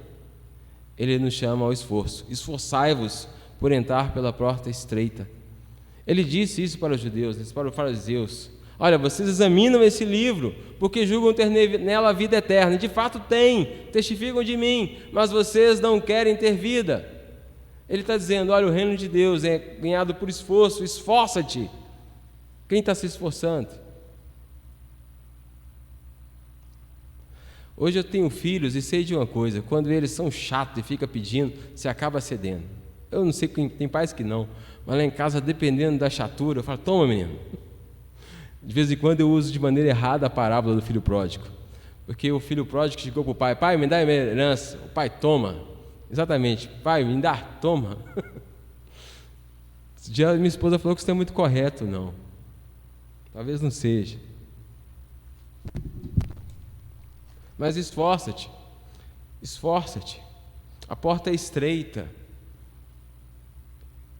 Ele nos chama ao esforço. Esforçai-vos por entrar pela porta estreita. Ele disse isso para os judeus, para os fariseus: olha, vocês examinam esse livro porque julgam ter nela a vida eterna. E de fato tem, testificam de mim, mas vocês não querem ter vida. Ele está dizendo: olha, o reino de Deus é ganhado por esforço, esforça-te. Quem está se esforçando? Hoje eu tenho filhos e sei de uma coisa: quando eles são chatos e ficam pedindo, você acaba cedendo. Eu não sei, tem pais que não, mas lá em casa, dependendo da chatura, eu falo: toma, menino. De vez em quando eu uso de maneira errada a parábola do filho pródigo, porque o filho pródigo chegou para o pai: pai, me dá a minha herança. O pai: toma. Exatamente: pai, me dá, toma. Esse dia minha esposa falou que isso não é muito correto, não. Talvez não seja. Mas esforça-te, esforça-te. A porta é estreita,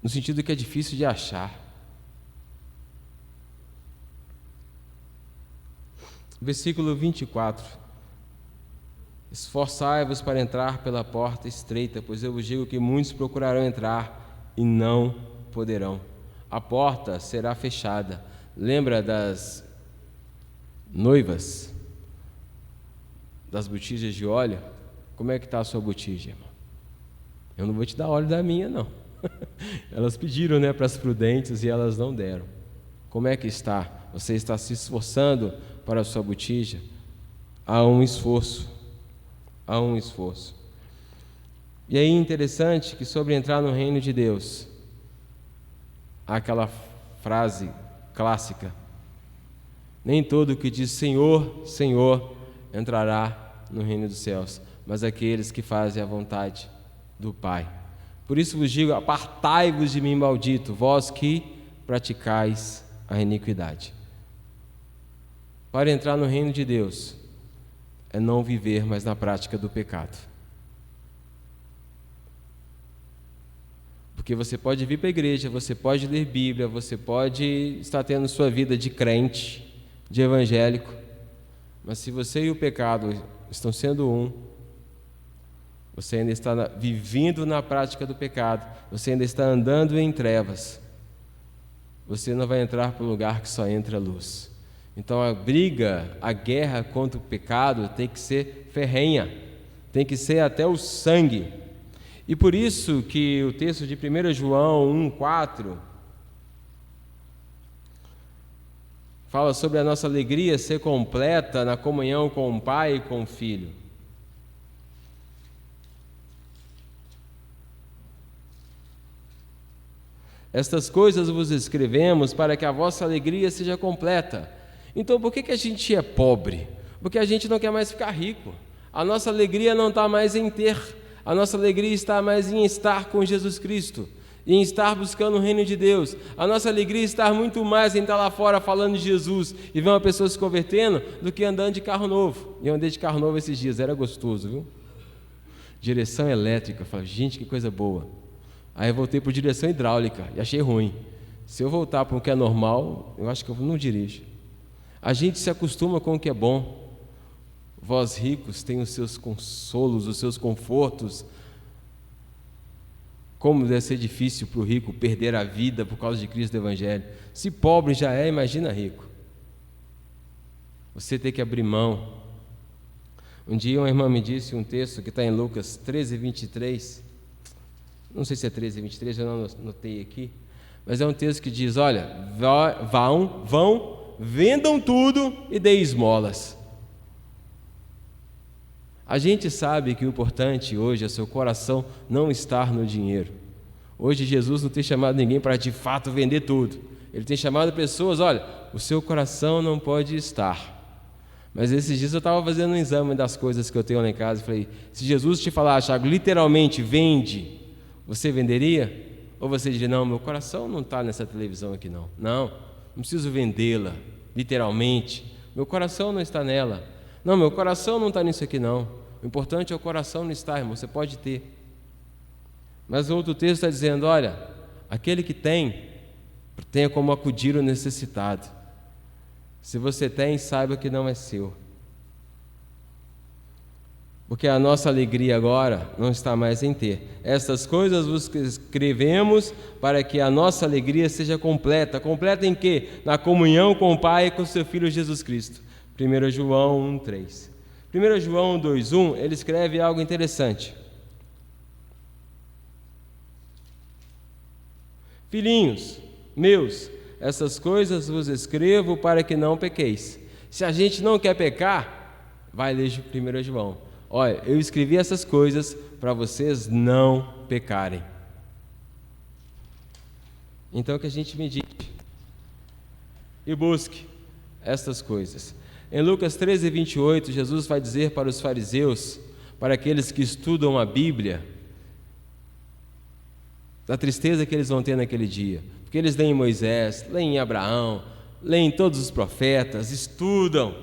no sentido que é difícil de achar. Versículo 24: esforçai-vos para entrar pela porta estreita, pois eu vos digo que muitos procurarão entrar e não poderão. A porta será fechada. Lembra das noivas, das botijas de óleo? Como é que está a sua botija, irmão? Eu não vou te dar óleo da minha, não. Elas pediram, para as prudentes e elas não deram. Como é que está? Você está se esforçando para a sua botija? Há um esforço. Há um esforço. E aí, interessante que sobre entrar no reino de Deus, há aquela frase clássica: nem todo que diz Senhor, Senhor entrará no reino dos céus, mas aqueles que fazem a vontade do Pai. Por isso vos digo: apartai-vos de mim, maldito, vós que praticais a iniquidade. Para entrar no reino de Deus é não viver mais na prática do pecado. Porque você pode vir para a igreja, você pode ler Bíblia, você pode estar tendo sua vida de crente, de evangélico, mas se você e o pecado estão sendo um, você ainda está vivendo na prática do pecado, você ainda está andando em trevas, você não vai entrar para um lugar que só entra a luz. Então a briga, a guerra contra o pecado tem que ser ferrenha, tem que ser até o sangue. E por isso que o texto de 1 João 1,4 fala sobre a nossa alegria ser completa na comunhão com o Pai e com o Filho. Estas coisas vos escrevemos para que a vossa alegria seja completa. Então por que a gente é pobre? Porque a gente não quer mais ficar rico. A nossa alegria não está mais em ter, a nossa alegria está mais em estar com Jesus Cristo, em estar buscando o reino de Deus. A nossa alegria está muito mais em estar lá fora falando de Jesus e ver uma pessoa se convertendo do que andando de carro novo. Eu andei de carro novo esses dias, era gostoso, viu? Direção elétrica, eu falei: gente, que coisa boa. Aí eu voltei por direção hidráulica e achei ruim. Se eu voltar para o que é normal, eu acho que eu não dirijo. A gente se acostuma com o que é bom. Vós ricos têm os seus consolos, os seus confortos. Como deve ser difícil para o rico perder a vida por causa de Cristo do Evangelho. Se pobre já é, imagina rico. Você tem que abrir mão. Um dia uma irmã me disse um texto que está em Lucas 13, 23. Não sei se é 13, 23, eu não anotei aqui. Mas é um texto que diz, olha, vão, vendam tudo e deem esmolas. A gente sabe que o importante hoje é seu coração não estar no dinheiro. Hoje Jesus não tem chamado ninguém para de fato vender tudo. Ele tem chamado pessoas, olha, o seu coração não pode estar. Mas esses dias eu estava fazendo um exame das coisas que eu tenho lá em casa e falei, se Jesus te falar, Thiago, literalmente vende, você venderia? Ou você diria, não, meu coração não está nessa televisão aqui não. Não preciso vendê-la, literalmente. Meu coração não está nela. Não, meu coração não está nisso aqui não. O importante é o coração não estar, irmão, você pode ter. Mas o outro texto está dizendo, olha, aquele que tem, tenha como acudir o necessitado. Se você tem, saiba que não é seu. Porque a nossa alegria agora não está mais em ter. Estas coisas vos escrevemos para que a nossa alegria seja completa. Completa em quê? Na comunhão com o Pai e com o seu Filho Jesus Cristo. 1 João 1,3. 1 João 2,1, ele escreve algo interessante. Filhinhos meus, essas coisas vos escrevo para que não pequeis. Se a gente não quer pecar, vai ler 1 João. Olha, eu escrevi essas coisas para vocês não pecarem. Então que a gente medite e busque estas coisas. Em Lucas 13, 28, Jesus vai dizer para os fariseus, para aqueles que estudam a Bíblia, da tristeza que eles vão ter naquele dia. Porque eles leem Moisés, leem Abraão, leem todos os profetas, estudam.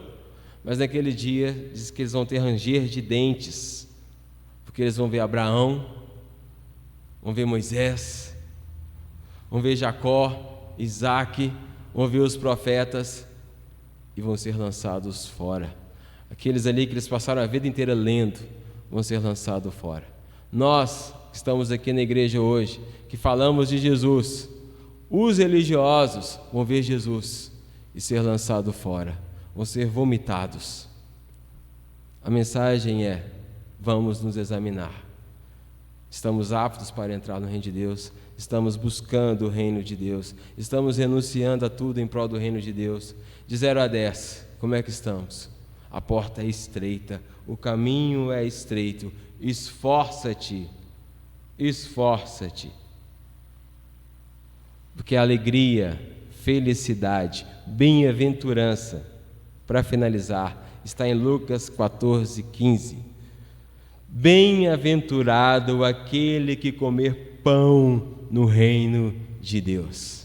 Mas naquele dia, diz que eles vão ter ranger de dentes. Porque eles vão ver Abraão, vão ver Moisés, vão ver Jacó, Isaac, vão ver os profetas e vão ser lançados fora. Aqueles ali que eles passaram a vida inteira lendo, vão ser lançados fora. Nós que estamos aqui na igreja hoje, que falamos de Jesus, os religiosos vão ver Jesus e ser lançados fora, vão ser vomitados. A mensagem é: vamos nos examinar. Estamos aptos para entrar no reino de Deus? Estamos buscando o reino de Deus? Estamos renunciando a tudo em prol do reino de Deus? De 0 a 10, como é que estamos? A porta é estreita, o caminho é estreito. Esforça-te, esforça-te. Porque a alegria, felicidade, bem-aventurança, para finalizar, está em Lucas 14, 15. Bem-aventurado aquele que comer pão no reino de Deus.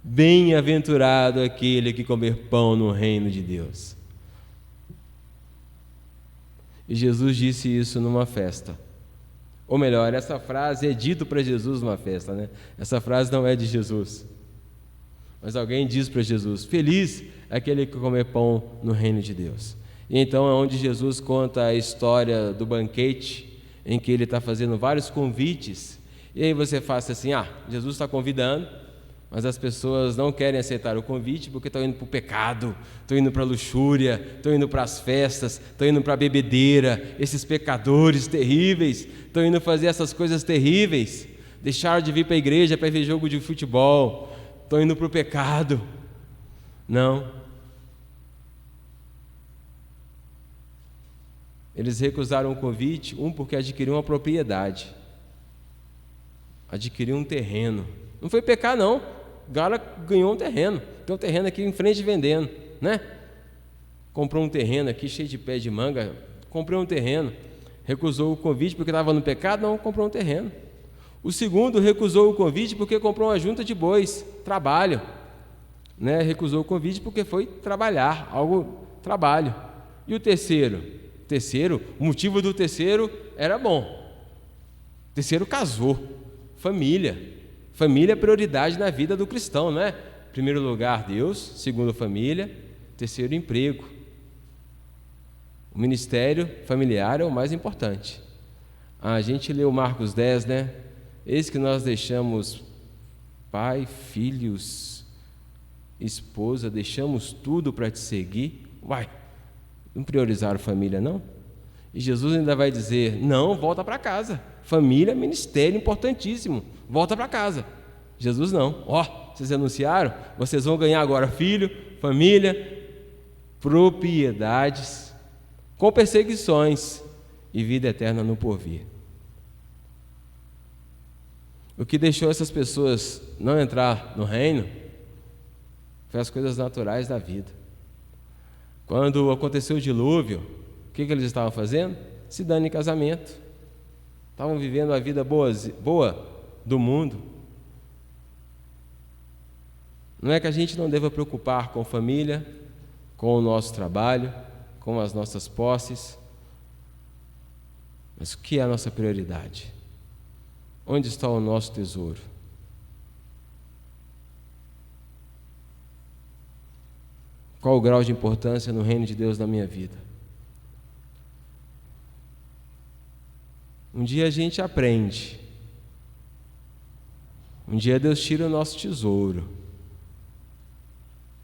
Bem-aventurado aquele que comer pão no reino de Deus. E Jesus disse isso numa festa. Ou melhor, essa frase é dita para Jesus numa festa, né? Essa frase não é de Jesus. Mas alguém diz para Jesus: feliz é aquele que comer pão no reino de Deus. E então é onde Jesus conta a história do banquete, em que ele está fazendo vários convites. E aí você faz assim: Jesus está convidando, mas as pessoas não querem aceitar o convite porque estão indo para o pecado, estão indo para a luxúria, estão indo para as festas, estão indo para a bebedeira. Esses pecadores terríveis estão indo fazer essas coisas terríveis, deixaram de vir para a igreja para ver jogo de futebol, estão indo para o pecado. Não. Eles recusaram o convite, porque adquiriu uma propriedade, adquiriu um terreno. Não foi pecar não, o cara ganhou um terreno, tem um terreno aqui em frente vendendo, né? Comprou um terreno aqui cheio de pé de manga, comprou um terreno, recusou o convite porque estava no pecado, não, comprou um terreno. O segundo recusou o convite porque comprou uma junta de bois, trabalho, né? Recusou o convite porque foi trabalhar, trabalho. E o terceiro, o motivo do terceiro era bom. O terceiro casou, família é prioridade na vida do cristão, não é? Primeiro lugar, Deus. Segundo, família. Terceiro, emprego. O ministério familiar é o mais importante. A gente leu Marcos 10, né? Eis que nós deixamos pai, filhos, esposa, deixamos tudo para te seguir. Uai, não priorizaram a família, não? E Jesus ainda vai dizer, não, volta para casa. Família, ministério importantíssimo, volta para casa. Jesus não. Vocês anunciaram? Vocês vão ganhar agora filho, família, propriedades, com perseguições e vida eterna no porvir. O que deixou essas pessoas não entrar no reino foi as coisas naturais da vida. Quando aconteceu o dilúvio, o que eles estavam fazendo? Se dando em casamento. Estavam vivendo a vida boa do mundo. Não é que a gente não deva preocupar com família, com o nosso trabalho, com as nossas posses, mas o que é a nossa prioridade? Onde está o nosso tesouro? Qual o grau de importância no reino de Deus na minha vida? Um dia a gente aprende. Um dia Deus tira o nosso tesouro.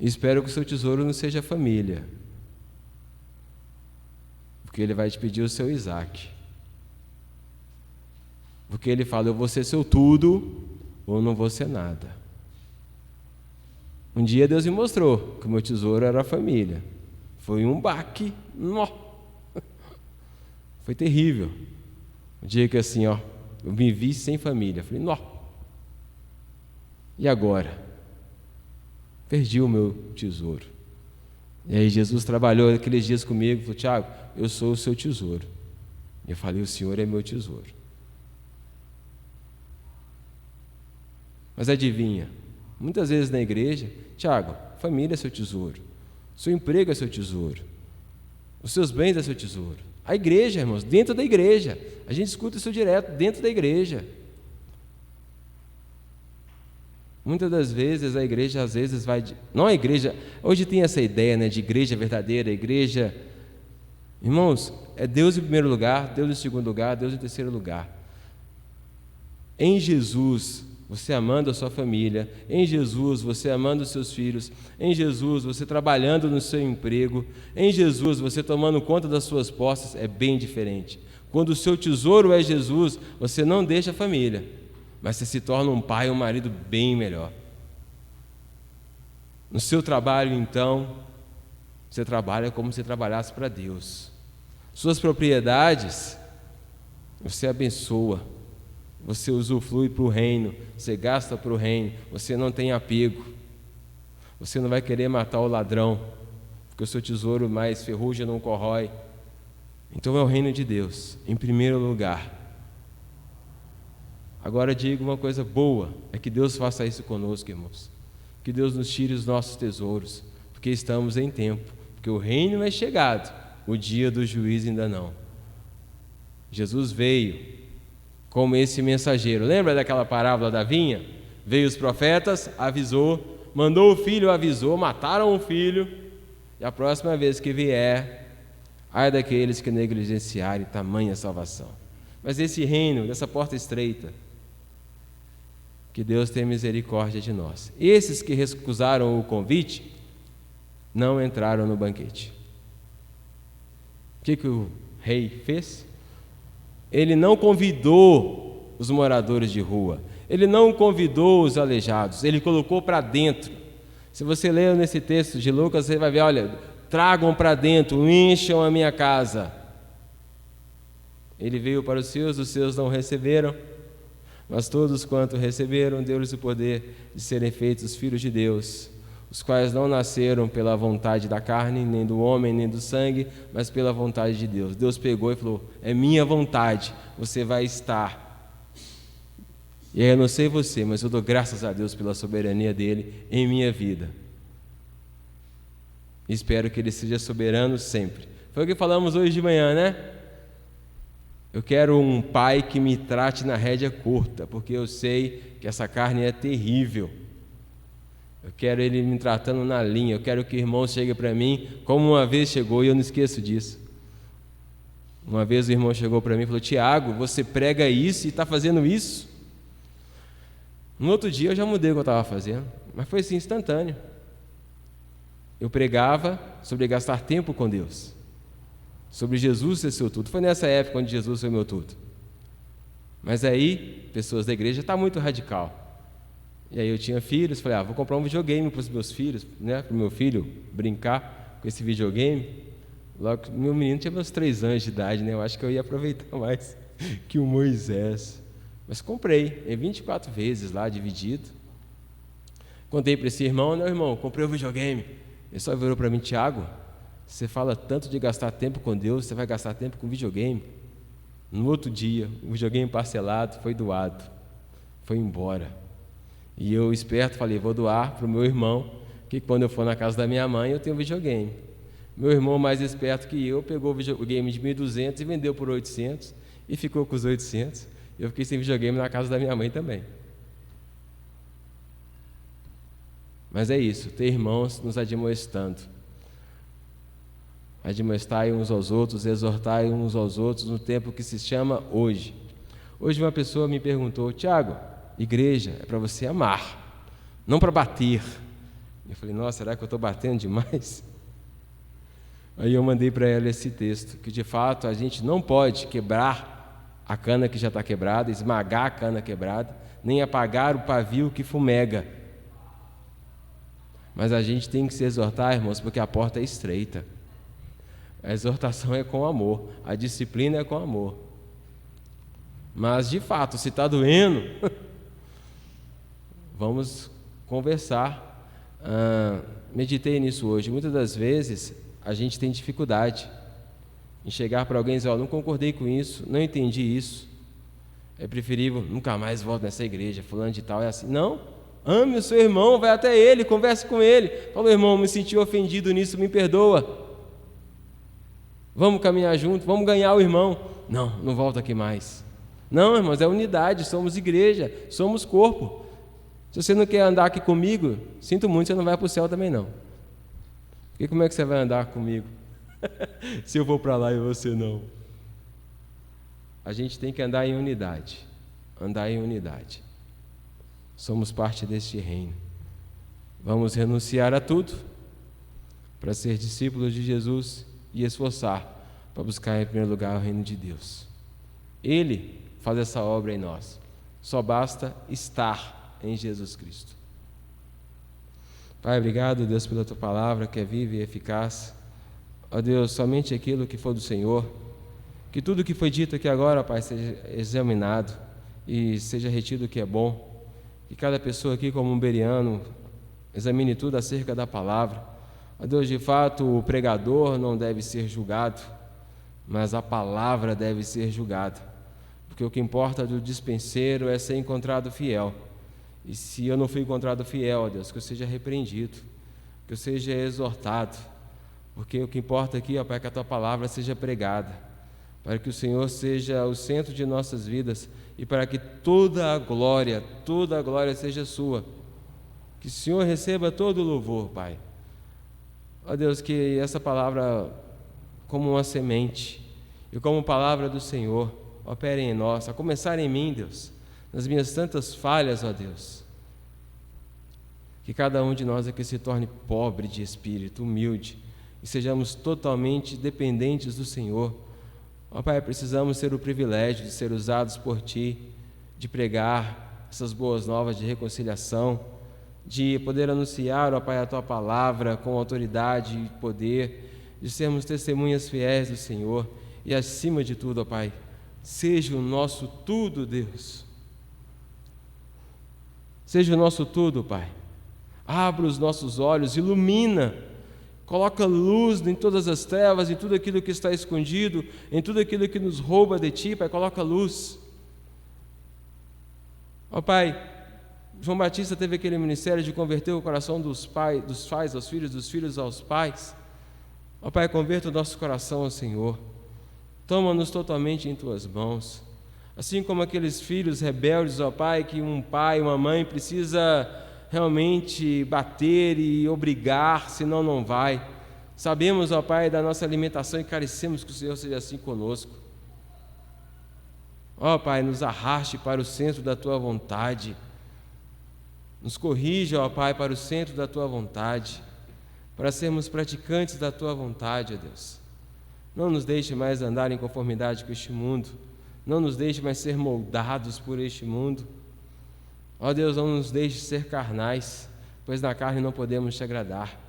E espero que o seu tesouro não seja a família, porque Ele vai te pedir o seu Isaac. Porque Ele fala, eu vou ser seu tudo ou não vou ser nada. Um dia Deus me mostrou que o meu tesouro era a família. Foi um baque. Foi terrível. Um dia que assim, eu me vi sem família. Falei, e agora? Perdi o meu tesouro. E aí Jesus trabalhou aqueles dias comigo, falou, Tiago, eu sou o seu tesouro. E eu falei, o Senhor é meu tesouro. Mas adivinha, muitas vezes na igreja, Tiago, família é seu tesouro, seu emprego é seu tesouro, os seus bens é seu tesouro. A igreja, irmãos, dentro da igreja, a gente escuta isso direto, dentro da igreja. Muitas das vezes a igreja, às vezes vai... Não a igreja... Hoje tem essa ideia, né, de igreja verdadeira, igreja... Irmãos, é Deus em primeiro lugar, Deus em segundo lugar, Deus em terceiro lugar. Em Jesus, você amando a sua família, em Jesus, você amando os seus filhos, em Jesus, você trabalhando no seu emprego, em Jesus, você tomando conta das suas posses, é bem diferente. Quando o seu tesouro é Jesus, você não deixa a família, mas você se torna um pai e um marido bem melhor. No seu trabalho, então, você trabalha como se trabalhasse para Deus. Suas propriedades, você abençoa, você usufrui para o reino, você gasta para o reino, você não tem apego, você não vai querer matar o ladrão, porque o seu tesouro mais ferrugem não corrói. Então é o reino de Deus, em primeiro lugar. Agora digo uma coisa boa, é que Deus faça isso conosco, irmãos. Que Deus nos tire os nossos tesouros, porque estamos em tempo, porque o reino é chegado, o dia do juízo ainda não. Jesus veio como esse mensageiro. Lembra daquela parábola da vinha? Veio os profetas, avisou, mandou o filho, avisou, mataram o filho, e a próxima vez que vier, ai daqueles que negligenciarem tamanha salvação. Mas esse reino, dessa porta estreita, que Deus tenha misericórdia de nós. Esses que recusaram o convite, não entraram no banquete. O que o rei fez? Ele não convidou os moradores de rua, ele não convidou os aleijados, ele colocou para dentro. Se você ler nesse texto de Lucas, você vai ver, olha, tragam para dentro, encham a minha casa. Ele veio para os seus não receberam, mas todos quanto receberam, deu-lhes o poder de serem feitos filhos de Deus, os quais não nasceram pela vontade da carne, nem do homem, nem do sangue, mas pela vontade de Deus. Deus pegou e falou, é minha vontade, você vai estar. E eu não sei você, mas eu dou graças a Deus pela soberania dele em minha vida. Espero que ele seja soberano sempre. Foi o que falamos hoje de manhã, né? Eu quero um pai que me trate na rédea curta, porque eu sei que essa carne é terrível. Eu quero ele me tratando na linha. Eu quero que o irmão chegue para mim como uma vez chegou, e eu não esqueço disso. Uma vez o irmão chegou para mim e falou: Tiago, você prega isso e está fazendo isso? No outro dia eu já mudei o que eu estava fazendo, mas foi assim, instantâneo. Eu pregava sobre gastar tempo com Deus, sobre Jesus ser seu tudo. Foi nessa época onde Jesus foi meu tudo. Mas aí, pessoas da igreja, está muito radical. E aí eu tinha filhos, falei: vou comprar um videogame para os meus filhos, né, para o meu filho brincar com esse videogame. Logo, meu menino tinha meus 3 anos de idade, né? Eu acho que eu ia aproveitar mais que o Moisés. Mas comprei, em 24 vezes lá, dividido. Contei para esse irmão: não, irmão, comprei um videogame. Ele só virou para mim: Tiago, você fala tanto de gastar tempo com Deus, você vai gastar tempo com videogame? No outro dia, o videogame parcelado foi doado, foi embora. E eu, esperto, falei: vou doar para o meu irmão, que quando eu for na casa da minha mãe, eu tenho videogame. Meu irmão, mais esperto que eu, pegou o videogame de 1.200 e vendeu por 800 e ficou com os 800. Eu fiquei sem videogame na casa da minha mãe também. Mas é isso, ter irmãos nos admoestando. Admoestai uns aos outros, exortai uns aos outros no tempo que se chama hoje. Hoje uma pessoa me perguntou: Tiago, igreja é para você amar, não para bater. Eu falei: nossa, será que eu estou batendo demais? Aí eu mandei para ela esse texto, que de fato a gente não pode quebrar a cana que já está quebrada, esmagar a cana quebrada, nem apagar o pavio que fumega. Mas a gente tem que se exortar, irmãos, porque a porta é estreita. A exortação é com amor, a disciplina é com amor. Mas, de fato, se está doendo, vamos conversar. Meditei nisso hoje. Muitas das vezes a gente tem dificuldade em chegar para alguém e dizer: não concordei com isso, não entendi isso, é preferível, nunca mais volto nessa igreja, fulano de tal é assim. Não, ame o seu irmão, vai até ele, converse com ele, fala: irmão, me senti ofendido nisso, me perdoa, vamos caminhar junto, vamos ganhar o irmão. Não volta aqui mais. Não, irmãos, é unidade, somos igreja, somos corpo. Se você não quer andar aqui comigo, sinto muito, você não vai para o céu também não. Porque como é que você vai andar comigo se eu vou para lá e você não? A gente tem que andar em unidade. Andar em unidade. Somos parte deste reino. Vamos renunciar a tudo para ser discípulos de Jesus e esforçar para buscar em primeiro lugar o reino de Deus. Ele faz essa obra em nós. Só basta estar em Jesus Cristo. Pai, obrigado, Deus, pela Tua palavra que é viva e eficaz. Ó Deus, somente aquilo que for do Senhor, que tudo que foi dito aqui agora, Pai, seja examinado e seja retido o que é bom. Que cada pessoa aqui, como um bereano, examine tudo acerca da palavra. Ó Deus, de fato, o pregador não deve ser julgado, mas a palavra deve ser julgada. Porque o que importa do dispenseiro é ser encontrado fiel. E se eu não fui encontrado fiel, ó Deus, que eu seja repreendido, que eu seja exortado. Porque o que importa aqui, ó Pai, é que a Tua palavra seja pregada, para que o Senhor seja o centro de nossas vidas e para que toda a glória seja Sua. Que o Senhor receba todo o louvor, Pai. Ó Deus, que essa palavra, como uma semente e como palavra do Senhor, opere em nós, a começar em mim, Deus, nas minhas tantas falhas, ó Deus. Que cada um de nós aqui se torne pobre de espírito, humilde, e sejamos totalmente dependentes do Senhor. Ó Pai, precisamos ter o privilégio de ser usados por Ti, de pregar essas boas novas de reconciliação, de poder anunciar, ó Pai, a Tua palavra com autoridade e poder, de sermos testemunhas fiéis do Senhor. E acima de tudo, ó Pai, seja o nosso tudo, Deus. Seja o nosso tudo, Pai. Abra os nossos olhos, ilumina, coloca luz em todas as trevas, em tudo aquilo que está escondido, em tudo aquilo que nos rouba de Ti, Pai, coloca luz. Ó Pai, João Batista teve aquele ministério de converter o coração dos pais aos filhos, dos filhos aos pais. Ó Pai, converta o nosso coração ao Senhor. Toma-nos totalmente em Tuas mãos. Assim como aqueles filhos rebeldes, ó Pai, que um pai, uma mãe precisa realmente bater e obrigar, senão não vai. Sabemos, ó Pai, da nossa alimentação e carecemos que o Senhor seja assim conosco. Ó Pai, nos arraste para o centro da Tua vontade. Nos corrija, ó Pai, para o centro da Tua vontade, para sermos praticantes da Tua vontade, ó Deus. Não nos deixe mais andar em conformidade com este mundo. Não nos deixe mais ser moldados por este mundo. Ó Deus, não nos deixe ser carnais, pois na carne não podemos te agradar.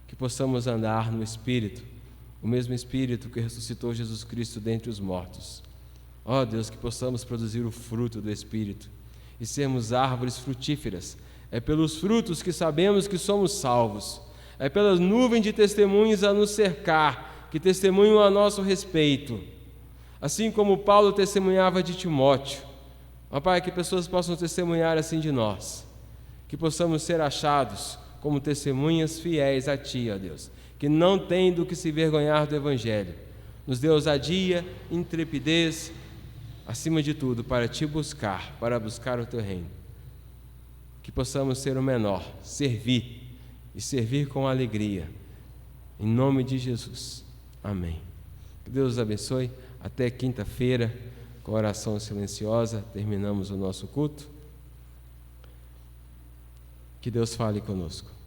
Que possamos andar no Espírito, o mesmo Espírito que ressuscitou Jesus Cristo dentre os mortos. Ó Deus, que possamos produzir o fruto do Espírito e sermos árvores frutíferas. É pelos frutos que sabemos que somos salvos. É pelas nuvens de testemunhos a nos cercar, que testemunham a nosso respeito. Assim como Paulo testemunhava de Timóteo. Ó Pai, que pessoas possam testemunhar assim de nós. Que possamos ser achados como testemunhas fiéis a Ti, ó Deus, que não tem do que se vergonhar do Evangelho. Nos dê ousadia, intrepidez, acima de tudo, para Te buscar, para buscar o Teu reino. Que possamos ser o menor, servir, e servir com alegria. Em nome de Jesus. Amém. Que Deus os abençoe. Até quinta-feira, com oração silenciosa, terminamos o nosso culto. Que Deus fale conosco.